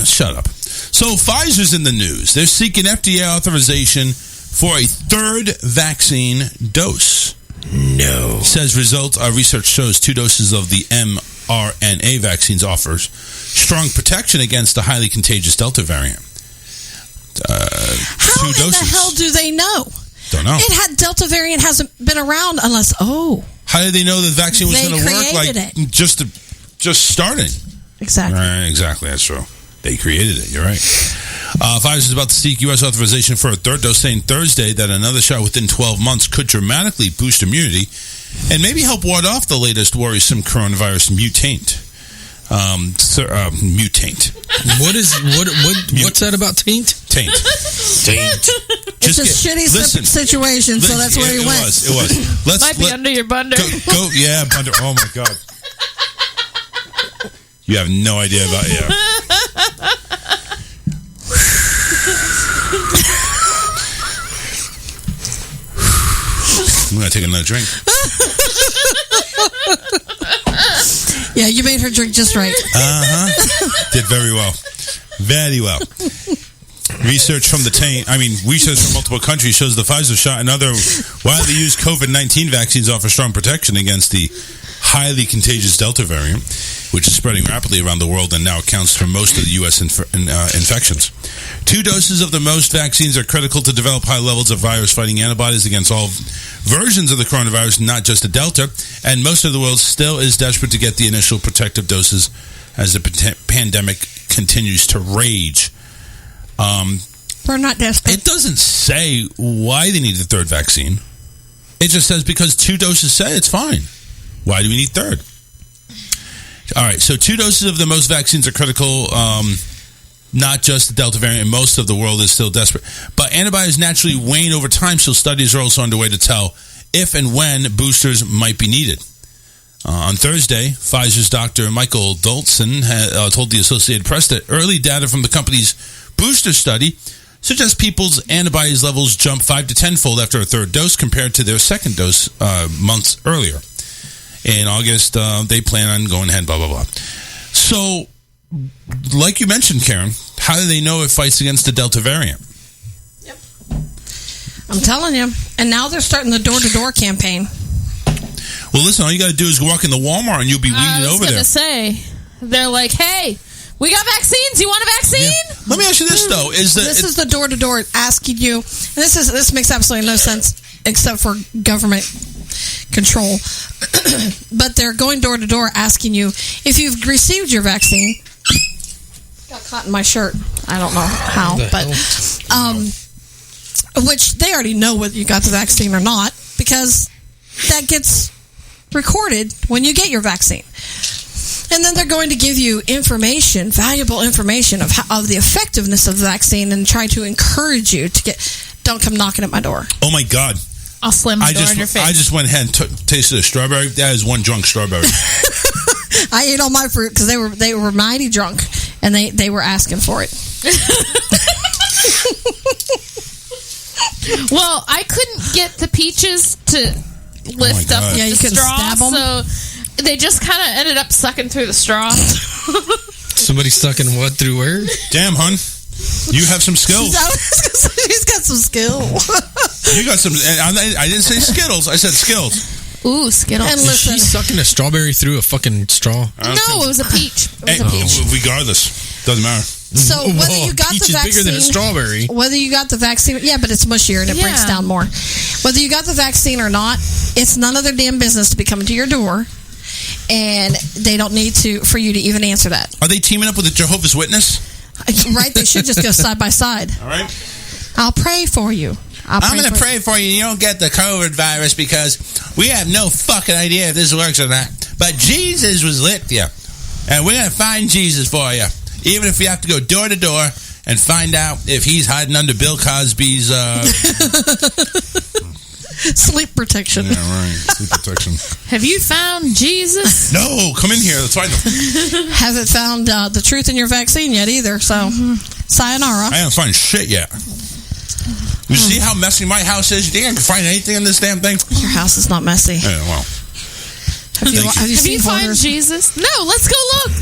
shut up. So Pfizer's in the news. They're seeking FDA authorization for a third vaccine dose. No. Says research shows 2 doses of the mRNA vaccines offers strong protection against the highly contagious Delta variant. How in the hell do they know? Don't know. Delta variant hasn't been around unless, How did they know the vaccine was going to work? Created it. Just starting. Exactly. Right, exactly. That's true. They created it. You're right. Pfizer is about to seek U.S. authorization for a third dose, saying Thursday that another shot within 12 months could dramatically boost immunity and maybe help ward off the latest worrisome coronavirus mutant. Mutate. What's that about taint? Taint. It's a shitty situation, so that's where he went. It was. Might be under your bunder. Go, yeah, bunder. Oh my god. You have no idea about I'm gonna take another drink. Yeah, you made her drink just right. Did very well. Very well. Research from multiple countries shows the Pfizer shot and other widely used COVID-19 vaccines offer strong protection against the highly contagious Delta variant, which is spreading rapidly around the world and now accounts for most of the U.S. infections. 2 doses of the most vaccines are critical to develop high levels of virus-fighting antibodies against all versions of the coronavirus, not just the Delta, and most of the world still is desperate to get the initial protective doses as the pandemic continues to rage. We're not desperate. It doesn't say why they need the third vaccine. It just says because 2 doses say it's fine. Why do we need third? All right, so 2 doses of the most vaccines are critical, not just the Delta variant, and most of the world is still desperate. But antibodies naturally wane over time, so studies are also underway to tell if and when boosters might be needed. On Thursday, Pfizer's Dr. Michael Dolson told the Associated Press that early data from the company's booster study suggests people's antibodies levels jump 5 to 10-fold after a third dose compared to their second dose months earlier. In August, they plan on going ahead, blah, blah, blah. So, like you mentioned, Karen, how do they know it fights against the Delta variant? Yep. I'm telling you. And now they're starting the door-to-door campaign. Well, listen, all you got to do is walk in the Walmart and you'll be weeded over there. I was going to say, they're like, hey, we got vaccines. You want a vaccine? Yeah. Let me ask you this, though. This is the door-to-door asking you. And this makes absolutely no sense except for government control. But they're going door-to-door asking you if you've received your vaccine. Got caught in my shirt. I don't know how, but which they already know whether you got the vaccine or not because that gets recorded when you get your vaccine. And then they're going to give you information, valuable information of the effectiveness of the vaccine and try to encourage you to get. Don't come knocking at my door. Oh my God! I'll slam the door in your face. I just went ahead and tasted a strawberry. That is one drunk strawberry. I ate all my fruit because they were mighty drunk and they were asking for it. Well, I couldn't get the peaches to lift up the straw, so they just kind of ended up sucking through the straw. Somebody sucking what through where? Damn, hun. You have some skills. He's got some skill. You got some. I didn't say Skittles. I said skills. Ooh, Skittles. And listen, she's sucking a strawberry through a fucking straw. No, it was a peach. It was a peach. Regardless, doesn't matter. So whether you got the vaccine, bigger than a strawberry. Whether you got the vaccine, yeah, but it's mushier and it breaks down more. Whether you got the vaccine or not, it's none of their damn business to be coming to your door, and they don't need for you to even answer that. Are they teaming up with a Jehovah's Witness? Right, they should just go side by side. All right. I'll pray for you. I'm going to pray for you. You don't get the COVID virus because we have no fucking idea if this works or not. But Jesus was lit you, and we're going to find Jesus for you. Even if we have to go door to door and find out if he's hiding under Bill Cosby's sleep protection. Yeah, right. Sleep protection. Have you found Jesus? No, come in here. Let's find him. Haven't found the truth in your vaccine yet either. So, sayonara. I haven't found shit yet. You see how messy my house is? You think I can find anything in this damn thing? Your house is not messy. Yeah, well. Have you seen found Jesus? No, let's go look.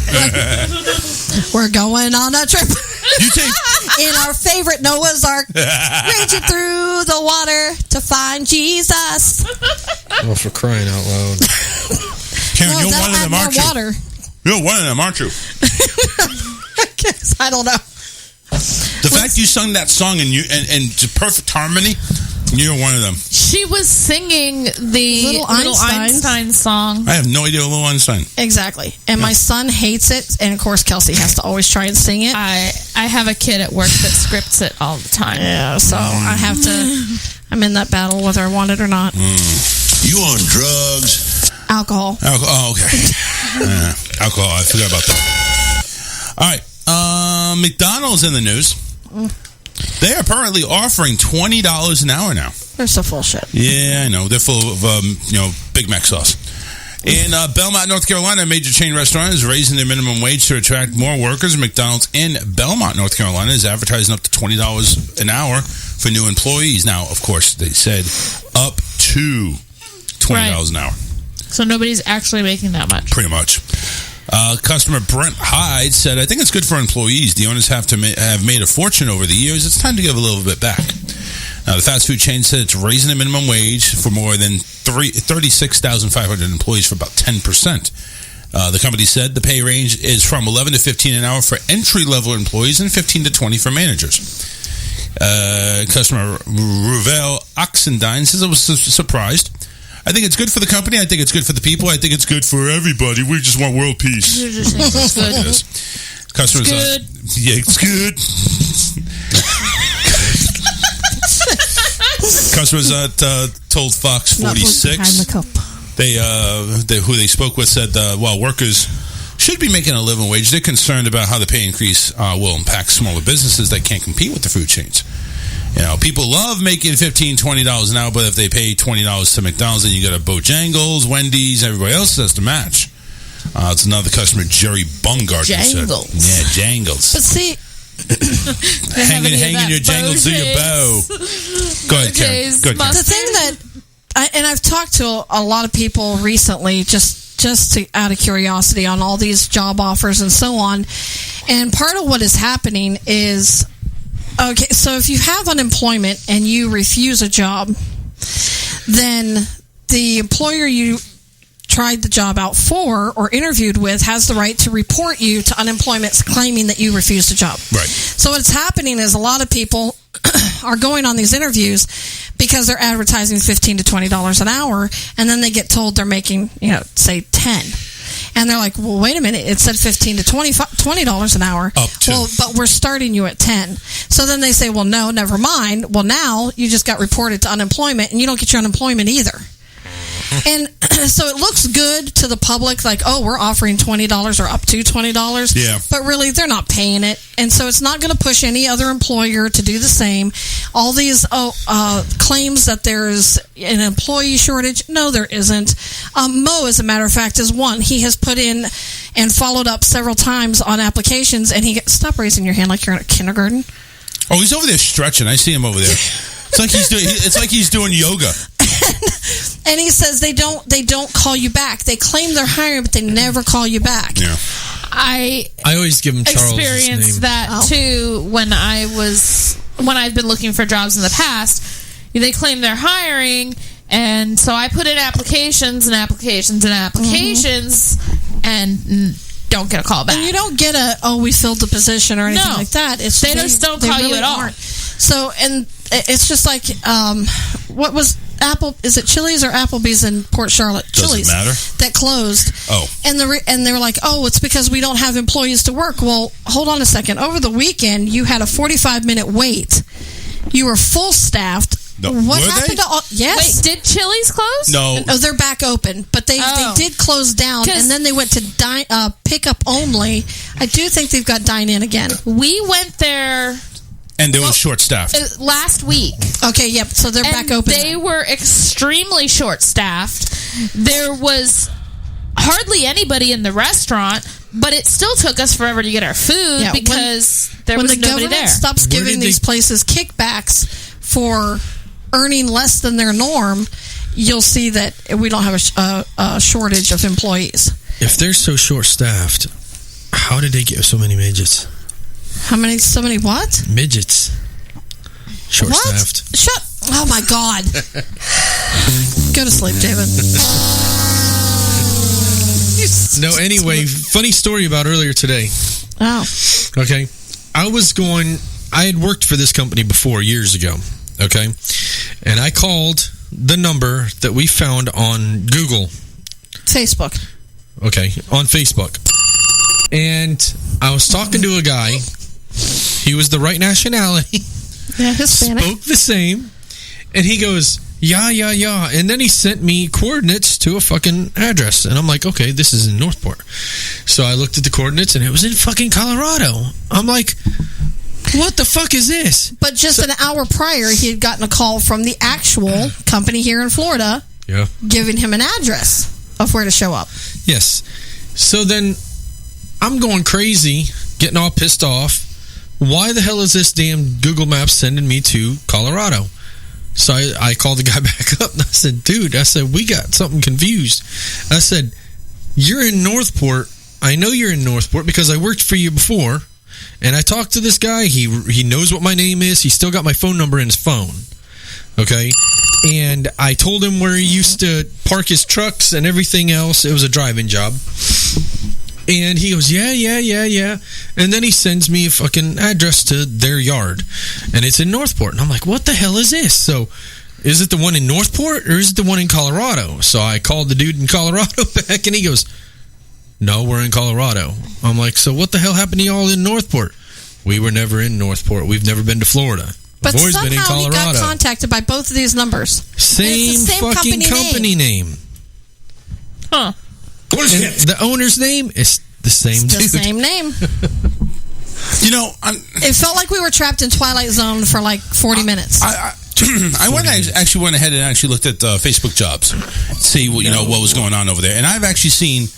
We're going on a trip. You take in our favorite Noah's Ark, raging through the water to find Jesus. Oh, for crying out loud! Karen, you're one of them, aren't you? Water. You're one of them, aren't you? I guess I don't know. The fact you sung that song in perfect harmony You're one of them. She was singing the Little Little Einstein. Einstein song. I have no idea what Little Einstein. Exactly. And my son hates it. And, of course, Kelsey has to always try and sing it. I have a kid at work that scripts it all the time. Yeah, so I have to... I'm in that battle whether I want it or not. You on drugs? Alcohol. Oh, okay. Alcohol. I forgot about that. All right. McDonald's in the news. They are apparently offering $20 an hour now. They're so full of shit. Yeah, I know. They're full of, Big Mac sauce. In Belmont, North Carolina, a major chain restaurant is raising their minimum wage to attract more workers. McDonald's in Belmont, North Carolina is advertising up to $20 an hour for new employees. Now, of course, they said up to $20 an hour. So nobody's actually making that much. Pretty much. Customer Brent Hyde said, I think it's good for employees. The owners have made a fortune over the years. It's time to give a little bit back. Now, the fast food chain said it's raising the minimum wage for more than 36,500 employees for about 10%. The company said the pay range is from $11 to $15 an hour for entry-level employees and $15 to $20 for managers. Customer Ruvel Oxendine says it was surprised. I think it's good for the company. I think it's good for the people. I think it's good for everybody. We just want world peace. It's good. Customers, it's good. Yeah, it's good. Customers told Fox 46 they who they spoke with said while workers should be making a living wage, they're concerned about how the pay increase will impact smaller businesses that can't compete with the food chains. You know, people love making $15, $20 an hour, but if they pay $20 to McDonald's, then you got a Bojangles, Wendy's, everybody else has to match. It's another customer, Jerry Baumgartner said. Yeah, Jangles. But see, hanging your jangles to your bow. Go ahead, Karen. Go ahead, Karen. The thing that, and I've talked to a lot of people recently, just out of curiosity on all these job offers and so on, and part of what is happening is, okay, so if you have unemployment and you refuse a job, then the employer you tried the job out for or interviewed with has the right to report you to unemployment claiming that you refused a job. Right. So what's happening is a lot of people are going on these interviews because they're advertising $15 to $20 an hour, and then they get told they're making, say $10. And they're like, well, wait a minute, it said $15 to $20 an hour. Up to. Well, but we're starting you at 10. So then they say, well, no, never mind. Well, now you just got reported to unemployment, and you don't get your unemployment either. And so it looks good to the public, like, oh, we're offering $20 or up to $20. Yeah. But really, they're not paying it. And so it's not going to push any other employer to do the same. All these claims that there's an employee shortage, no, there isn't. Mo, as a matter of fact, is one. He has put in and followed up several times on applications, and stop raising your hand like you're in a kindergarten. Oh, he's over there stretching. I see him over there. It's like he's doing yoga. And he says they don't call you back. They claim they're hiring, but they never call you back. Yeah. I always give him Charles' experienced name. that too when I've been looking for jobs in the past. They claim they're hiring, and so I put in applications and applications and applications, and don't get a call back. And you don't get we filled the position or anything like that. It's they just don't call you at all. So, and it's just like, what was is it Chili's or Applebee's in Port Charlotte? Chili's. Doesn't matter. That closed. Oh. And they were like, oh, it's because we don't have employees to work. Well, hold on a second. Over the weekend, you had a 45-minute wait. You were full staffed. No. What Were happened they? to all? Yes. Wait, did Chili's close? No. Oh, they're back open, but they did close down, and then they went to pick up only. I do think they've got dine in again. We went there. And they were short-staffed. Last week. Okay, yep. So they're back open. They were extremely short-staffed. There was hardly anybody in the restaurant, but it still took us forever to get our food because there was nobody there. When the government stops giving these places kickbacks for earning less than their norm, you'll see that we don't have a shortage of employees. If they're so short-staffed, how did they get so many midgets? So many what? Midgets. Short-staffed. What? Shut. Oh, my God. Go to sleep, David. No, anyway, funny story about earlier today. Oh. Okay. I had worked for this company before years ago. Okay? And I called the number that we found on Google. Facebook. Okay, on Facebook. And I was talking to a guy. He was the right nationality. Yeah, Hispanic. Spoke the same. And he goes, yeah. And then he sent me coordinates to a fucking address. And I'm like, okay, this is in Northport. So I looked at the coordinates and it was in fucking Colorado. I'm like, what the fuck is this? But just an hour prior, he had gotten a call from the actual company here in Florida giving him an address of where to show up. Yes. So then I'm going crazy, getting all pissed off. Why the hell is this damn Google Maps sending me to Colorado? So I called the guy back up and I said, dude, we got something confused. I said, you're in Northport. I know you're in Northport because I worked for you before. And I talked to this guy. He knows what my name is. He's still got my phone number in his phone. Okay? And I told him where he used to park his trucks and everything else. It was a driving job. And he goes, yeah. And then he sends me a fucking address to their yard. And it's in Northport. And I'm like, what the hell is this? So, is it the one in Northport or is it the one in Colorado? So I called the dude in Colorado back and he goes, no, we're in Colorado. I'm like, so what the hell happened to y'all in Northport? We were never in Northport. We've never been to Florida. But I've always somehow been in Colorado. he got contacted by both of these numbers. Same fucking company name. Huh. The owner's name is the same dude. Same name. You know, it felt like we were trapped in Twilight Zone for like 40 minutes. I actually went ahead and actually looked at Facebook jobs, see what was going on over there, and I've actually seen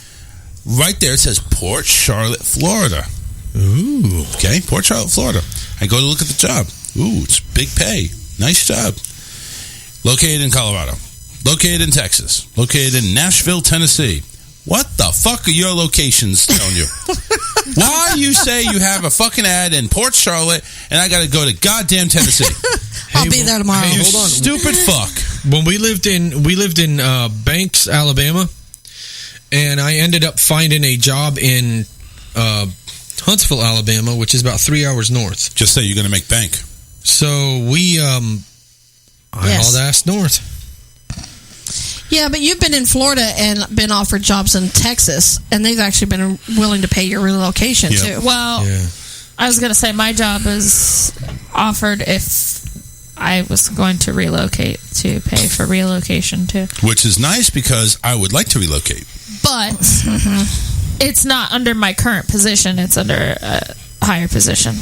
right there it says Port Charlotte, Florida. Ooh, okay, Port Charlotte, Florida. I go to look at the job. Ooh, it's big pay, nice job. Located in Colorado, located in Texas, located in Nashville, Tennessee. What the fuck are your locations telling you? Why you say you have a fucking ad in Port Charlotte and I got to go to goddamn Tennessee? I'll be there tomorrow. Hey, hold on. Stupid fuck. When we lived in Banks, Alabama, and I ended up finding a job in Huntsville, Alabama, which is about 3 hours north. Just say you're going to make bank. So we, I hauled ass north. Yeah, but you've been in Florida and been offered jobs in Texas, and they've actually been willing to pay your relocation, too. Well, I was going to say my job is offered if I was going to relocate to pay for relocation, too. Which is nice because I would like to relocate. But it's not under my current position. It's under a higher position.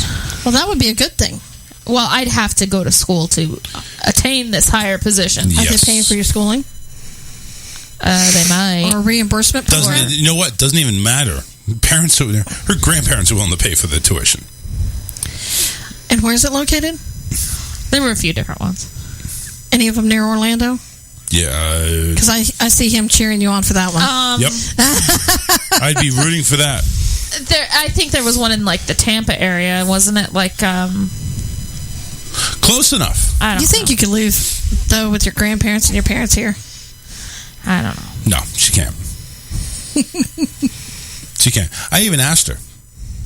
Well, that would be a good thing. Well, I'd have to go to school to attain this higher position. Are they paying for your schooling? They might. Or reimbursement program. You know what? Doesn't even matter. Her grandparents are willing to pay for the tuition. And where is it located? There were a few different ones. Any of them near Orlando? Yeah. Because I see him cheering you on for that one. Yep. I'd be rooting for that. I think there was one in like the Tampa area, wasn't it? Like close enough. I don't you think know. You could live though with your grandparents and your parents here? I don't know. No, she can't. She can't. I even asked her.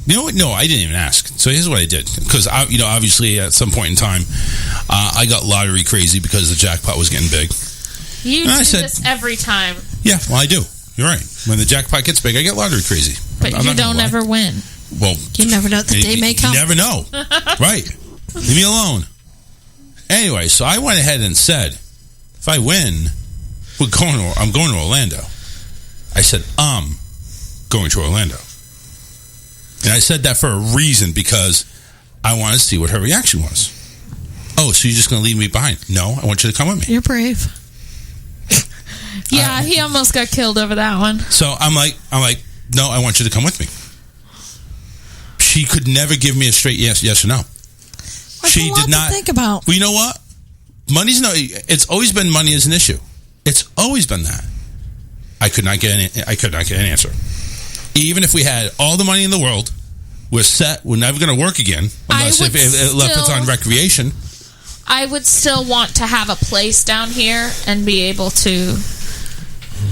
You know what? No, I didn't even ask. So here's what I did. Because, obviously at some point in time, I got lottery crazy because the jackpot was getting big. You do this every time. Yeah, well, I do. You're right. When the jackpot gets big, I get lottery crazy. But you don't ever win. Well, you never know. The day may come. You never know. Right. Leave me alone. Anyway, so I went ahead and said, if I win, I'm going to Orlando. I said, I'm going to Orlando. And I said that for a reason, because I wanted to see what her reaction was. Oh, so you're just going to leave me behind? No, I want you to come with me. You're brave. Yeah, he almost got killed over that one. So I'm like, no, I want you to come with me. She could never give me a straight yes or no. She did not think about. Well, you know what? It's always been money as an issue. It's always been that. I could not get an answer. Even if we had all the money in the world, we're set. We're never going to work again unless if it's on recreation. I would still want to have a place down here and be able to.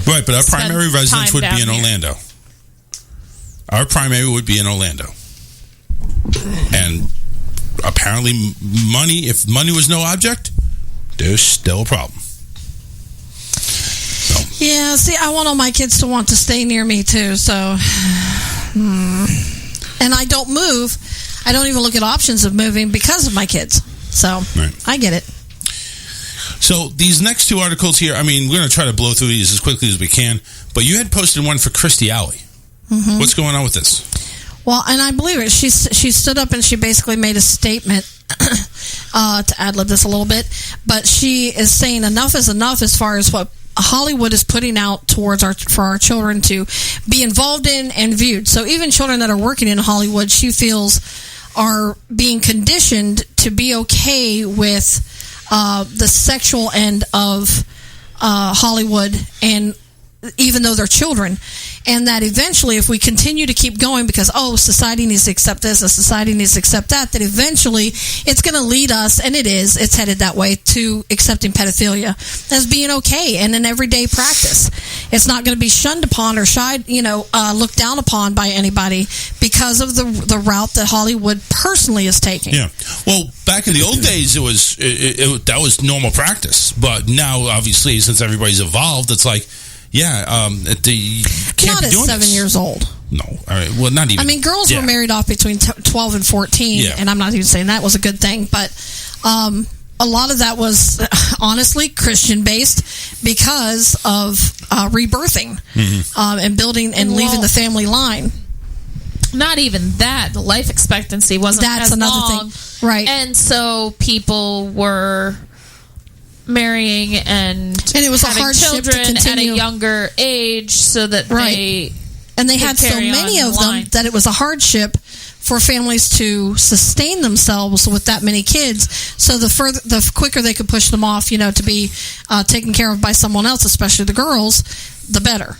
Right, but our primary residence would be in Orlando. Our primary would be in Orlando, and apparently money, if money was no object, there's still a problem. So. Yeah, see, I want all my kids to want to stay near me too, so... And I don't move. I don't even look at options of moving because of my kids. So, I get it. So, these next two articles here, I mean, we're going to try to blow through these as quickly as we can, but you had posted one for Christy Alley. Mm-hmm. What's going on with this? Well, and I believe it. She stood up and she basically made a statement, to ad-lib this a little bit, but she is saying enough is enough as far as what Hollywood is putting out towards for our children to be involved in and viewed. So even children that are working in Hollywood, she feels, are being conditioned to be okay with the sexual end of Hollywood, and even though they're children, and that eventually if we continue to keep going because, society needs to accept this and society needs to accept that eventually it's going to lead us, and it's headed that way, to accepting pedophilia as being okay and an everyday practice. It's not going to be shunned upon or looked down upon by anybody because of the route that Hollywood personally is taking. Yeah. Well, back in the old days, that was normal practice, but now obviously since everybody's evolved, it's like, not at 7 years old. No, all right. Well, not even. I mean, girls were married off between 12 and 14, and I'm not even saying that was a good thing, but a lot of that was honestly Christian-based because of rebirthing and building and leaving the family line. Not even that. The life expectancy wasn't That's as another long. thing, right? And so people were marrying and it was having a hardship children to at a younger age so that they had so many of them that it was a hardship for families to sustain themselves with that many kids. So the quicker they could push them off, to be taken care of by someone else, especially the girls, the better.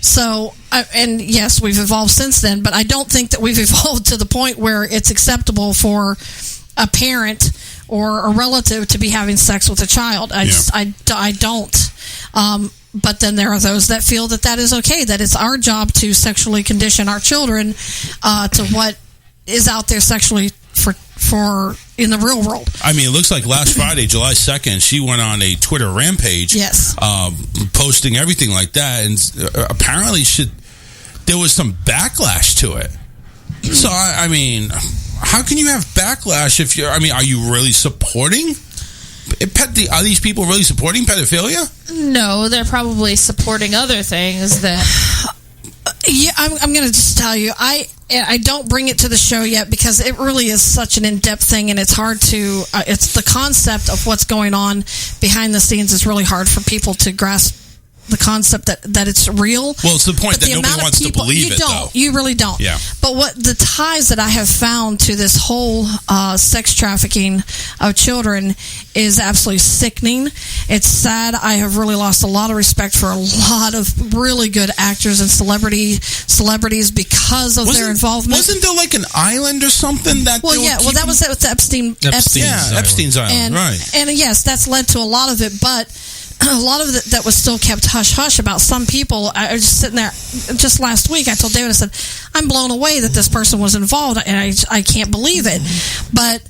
So, and yes, we've evolved since then, but I don't think that we've evolved to the point where it's acceptable for a parent or a relative to be having sex with a child. I don't. But then there are those that feel that is okay, that it's our job to sexually condition our children to what is out there sexually for in the real world. I mean, it looks like last Friday, July 2nd, she went on a Twitter rampage. Yes. Posting everything like that, and apparently there was some backlash to it. So, I mean, how can you have backlash if you're... I mean, are you really supporting... Are these people really supporting pedophilia? No, they're probably supporting other things that... Yeah, I'm going to just tell you, I don't bring it to the show yet because it really is such an in-depth thing, and it's hard to... it's the concept of what's going on behind the scenes is really hard for people to grasp the concept that it's real. Well, it's the point that nobody wants to believe it, though. You really don't. Yeah. But what the ties that I have found to this whole sex trafficking of children is absolutely sickening. It's sad. I have really lost a lot of respect for a lot of really good actors and celebrities because of their involvement. Wasn't there like an island or something that? Well, yeah. Well, that was with Epstein's Island, right? And yes, that's led to a lot of it, but a lot of it that was still kept hush-hush about some people. I was just sitting there just last week. I told David, I said, I'm blown away that this person was involved, and I can't believe it. But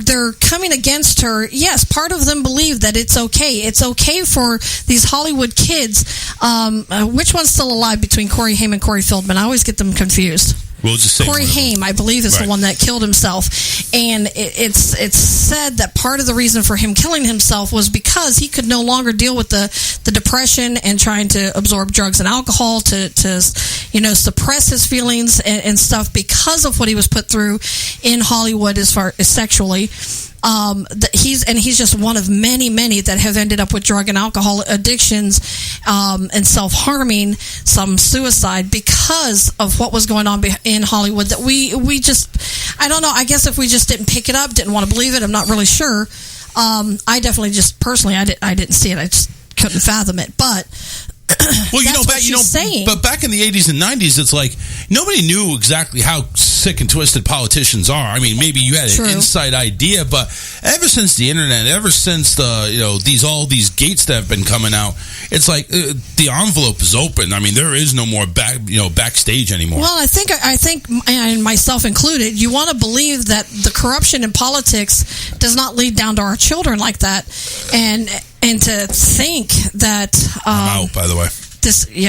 they're coming against her. Yes, part of them believe that it's okay. It's okay for these Hollywood kids. Which one's still alive between Corey Haim and Corey Feldman? I always get them confused. We'll just say Corey Haim, I believe, is the one that killed himself. And it's said that part of the reason for him killing himself was because he could no longer deal with the depression and trying to absorb drugs and alcohol to suppress his feelings and stuff because of what he was put through in Hollywood as far as sexually. He's just one of many that have ended up with drug and alcohol addictions and self-harming, some suicide because of what was going on in Hollywood that we just, I don't know, I guess if we just didn't pick it up, didn't want to believe it, I'm not really sure. I definitely just personally I didn't see it. I just couldn't fathom it. But Well, saying. But back in the 80s and 90s, it's like nobody knew exactly how sick and twisted politicians are. I mean, maybe you had an inside idea, but ever since the internet, ever since all these gates that have been coming out, it's like the envelope is open. I mean, there is no more backstage anymore. Well, I think, and myself included, you want to believe that the corruption in politics does not lead down to our children like that, and to think that I'm out, by the way.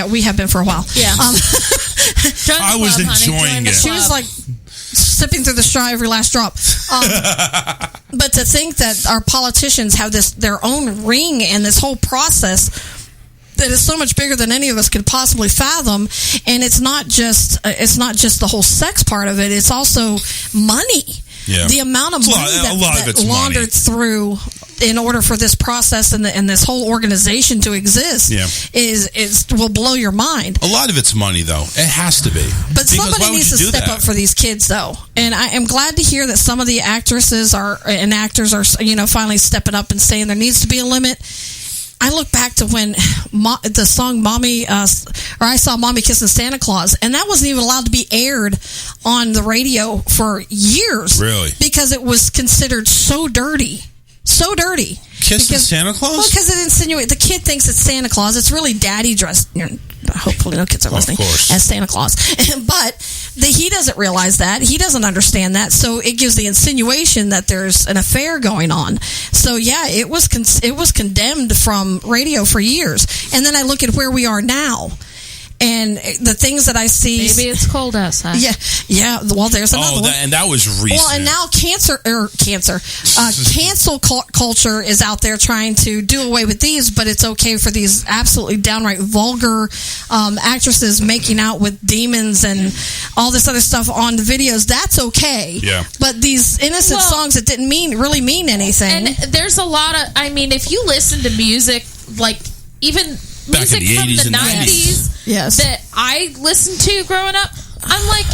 We have been for a while. Yeah. I was enjoying it. She was like sipping through the straw every last drop. But to think that our politicians have their own ring and this whole process that is so much bigger than any of us could possibly fathom, and it's not just the whole sex part of it. It's also money. Yeah. The amount of money that laundered through in order for this process and this whole organization to exist is will blow your mind. A lot of it's money, though. It has to be. But somebody needs to step up for these kids, though. And I am glad to hear that some of the actors are finally stepping up and saying there needs to be a limit. I look back to when the song I Saw Mommy Kissing Santa Claus, and that wasn't even allowed to be aired on the radio for years. Really? Because it was considered so dirty. So dirty. Kissing Santa Claus? Well, because it insinuates the kid thinks it's Santa Claus. It's really daddy dressed. Hopefully no kids are listening. Of course. As Santa Claus. But he doesn't realize that. He doesn't understand that. So it gives the insinuation that there's an affair going on. So yeah, it was condemned from radio for years. And then I look at where we are now. And the things that I see... Maybe it's cold outside. Yeah. Well, there's another one. And that was recent. Well, and now cancel culture is out there trying to do away with these, but it's okay for these absolutely downright vulgar actresses making out with demons and all this other stuff on the videos. That's okay. Yeah. But these innocent songs that didn't really mean anything. And there's a lot of... I mean, if you listen to music, like even... Back music in the from 80s the and 90s that I listened to growing up, I'm like,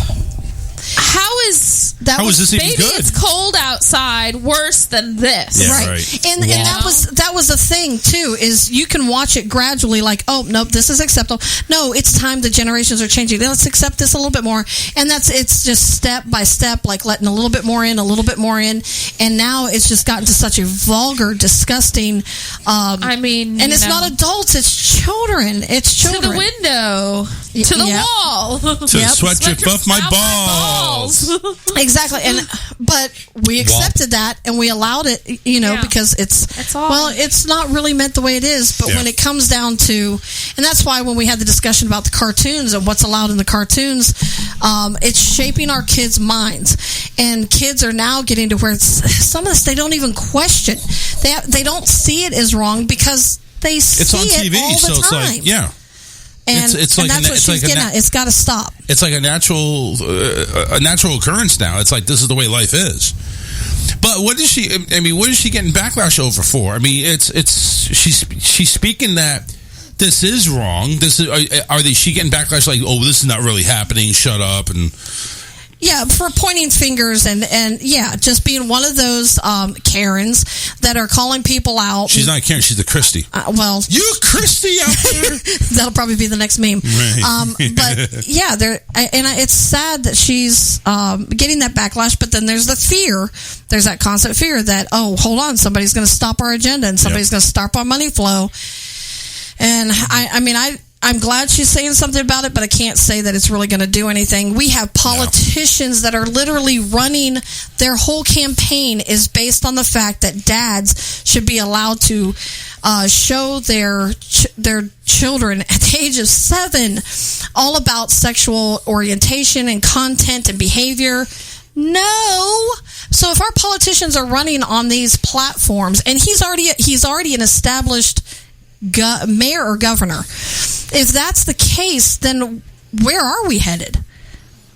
how is this even Baby good? It's Cold Outside worse than this? Yeah, right. And that was the thing too, is you can watch it gradually, like, oh nope, this is acceptable. No, it's time the generations are changing. Let's accept this a little bit more. And it's just step by step, like letting a little bit more in, and now it's just gotten to such a vulgar, disgusting and it's not adults, it's children. It's children. To the window. To the wall. To sweat drip off my balls. Exactly. But we accepted that and we allowed it, because it's not really meant the way it is. But when it comes down to, and that's why when we had the discussion about the cartoons and what's allowed in the cartoons, it's shaping our kids' minds. And kids are now getting to where some of this they don't even question. They don't see it as wrong because they see it's on TV, it all the so time. it's like, yeah. And that's what she's getting at. It's got to stop. It's like a natural occurrence now. It's like this is the way life is. But what is she? I mean, what is she getting backlash over for? I mean, she's speaking that this is wrong. She getting backlash like, oh, this is not really happening. Shut up and. Yeah, for pointing fingers and just being one of those Karens that are calling people out. She's not a Karen, she's a Christy. You a Christy out there? That'll probably be the next meme. Right. But yeah, it's sad that she's getting that backlash. But then there's the fear. There's that constant fear that, oh, hold on, somebody's going to stop our agenda and somebody's going to stop our money flow. And I'm glad she's saying something about it, but I can't say that it's really going to do anything. We have politicians that are literally running their whole campaign is based on the fact that dads should be allowed to show their children at the age of 7 all about sexual orientation and content and behavior. No. So if our politicians are running on these platforms, and he's already an established mayor or governor. If that's the case, then where are we headed?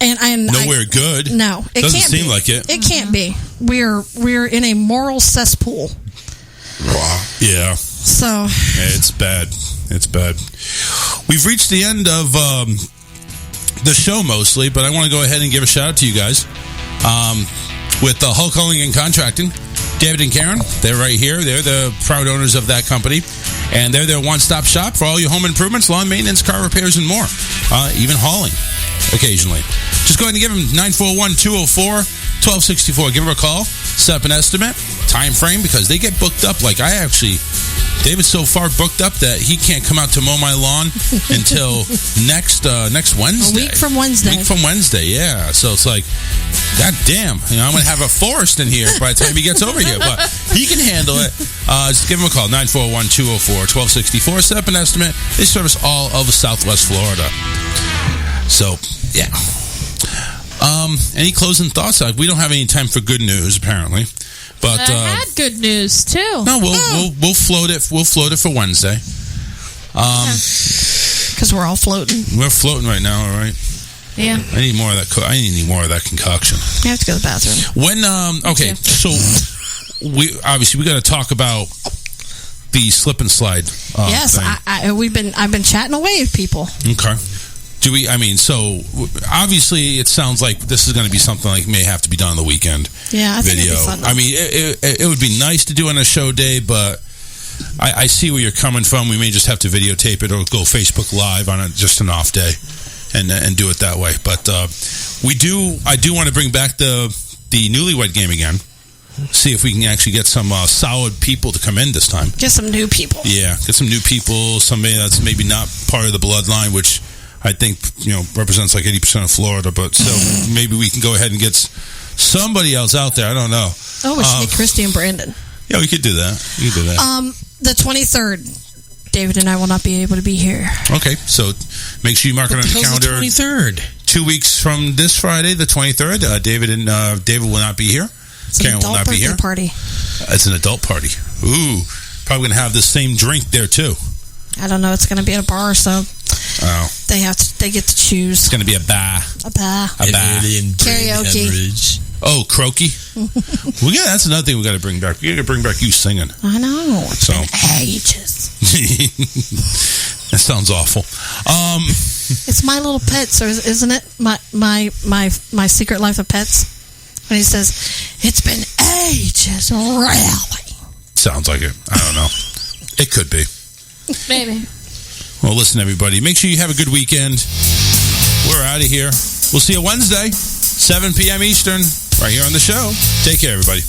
And nowhere good. No, it doesn't can't seem be. like it. It can't be. We're in a moral cesspool. Yeah. So it's bad. It's bad. We've reached the end of the show mostly, but I want to go ahead and give a shout out to you guys with Hulk Hauling and Contracting. David and Karen, they're right here. They're the proud owners of that company. And they're their one-stop shop for all your home improvements, lawn maintenance, car repairs, and more. Even hauling occasionally. Just go ahead and give them 941-204-1264. Give them a call. Set up an estimate, time frame, because they get booked up. Like David's so far booked up that he can't come out to mow my lawn until next Wednesday. A week from Wednesday. Yeah. So it's like, God damn, I'm going to have a forest in here by the time he gets over here. But he can handle it. Just give him a call, 941-204-1264. Set up an estimate. They service all of Southwest Florida. So, yeah. Any closing thoughts? We don't have any time for good news, apparently. But I had good news too. No, we'll float it. We'll float it for Wednesday. Because we're all floating. We're floating right now. All right. Yeah. I need more of that. I need more of that concoction. I have to go to the bathroom. When okay, so we got to talk about the slip and slide. Yes, thing. I've been chatting away with people. Okay. So obviously it sounds like this is going to be something like may have to be done on the weekend. Yeah, I think video. it'd be fun. I mean, it would be nice to do on a show day, but I see where you're coming from. We may just have to videotape it or go Facebook Live on just an off day and do it that way. But I do want to bring back the Newlywed Game again. See if we can actually get some solid people to come in this time. Get some new people. Yeah, get some new people. Somebody that's maybe not part of the bloodline, which I think represents like 80% of Florida, but still, maybe we can go ahead and get somebody else out there. I don't know. Oh, we should get Christy and Brandon. Yeah, we could do that. The 23rd, David and I will not be able to be here. Okay, so make sure you mark it on the calendar. The 23rd. 2 weeks from this Friday, the 23rd. David will not be here. Karen will not be here. Party. It's an adult party. Ooh, probably gonna have the same drink there too. I don't know. It's going to be at a bar, so they get to choose. It's going to be a bar. Karaoke. Oh, croaky. Well, yeah, that's another thing we got to bring back. We got to bring back you singing. I know. It's been ages. That sounds awful. It's My Little Pets, or isn't it? My Secret Life of Pets. When he says, "It's been ages," really. Sounds like it. I don't know. It could be. Maybe. Well, listen, everybody. Make sure you have a good weekend. We're out of here. We'll see you Wednesday, 7 p.m. Eastern, right here on the show. Take care, everybody.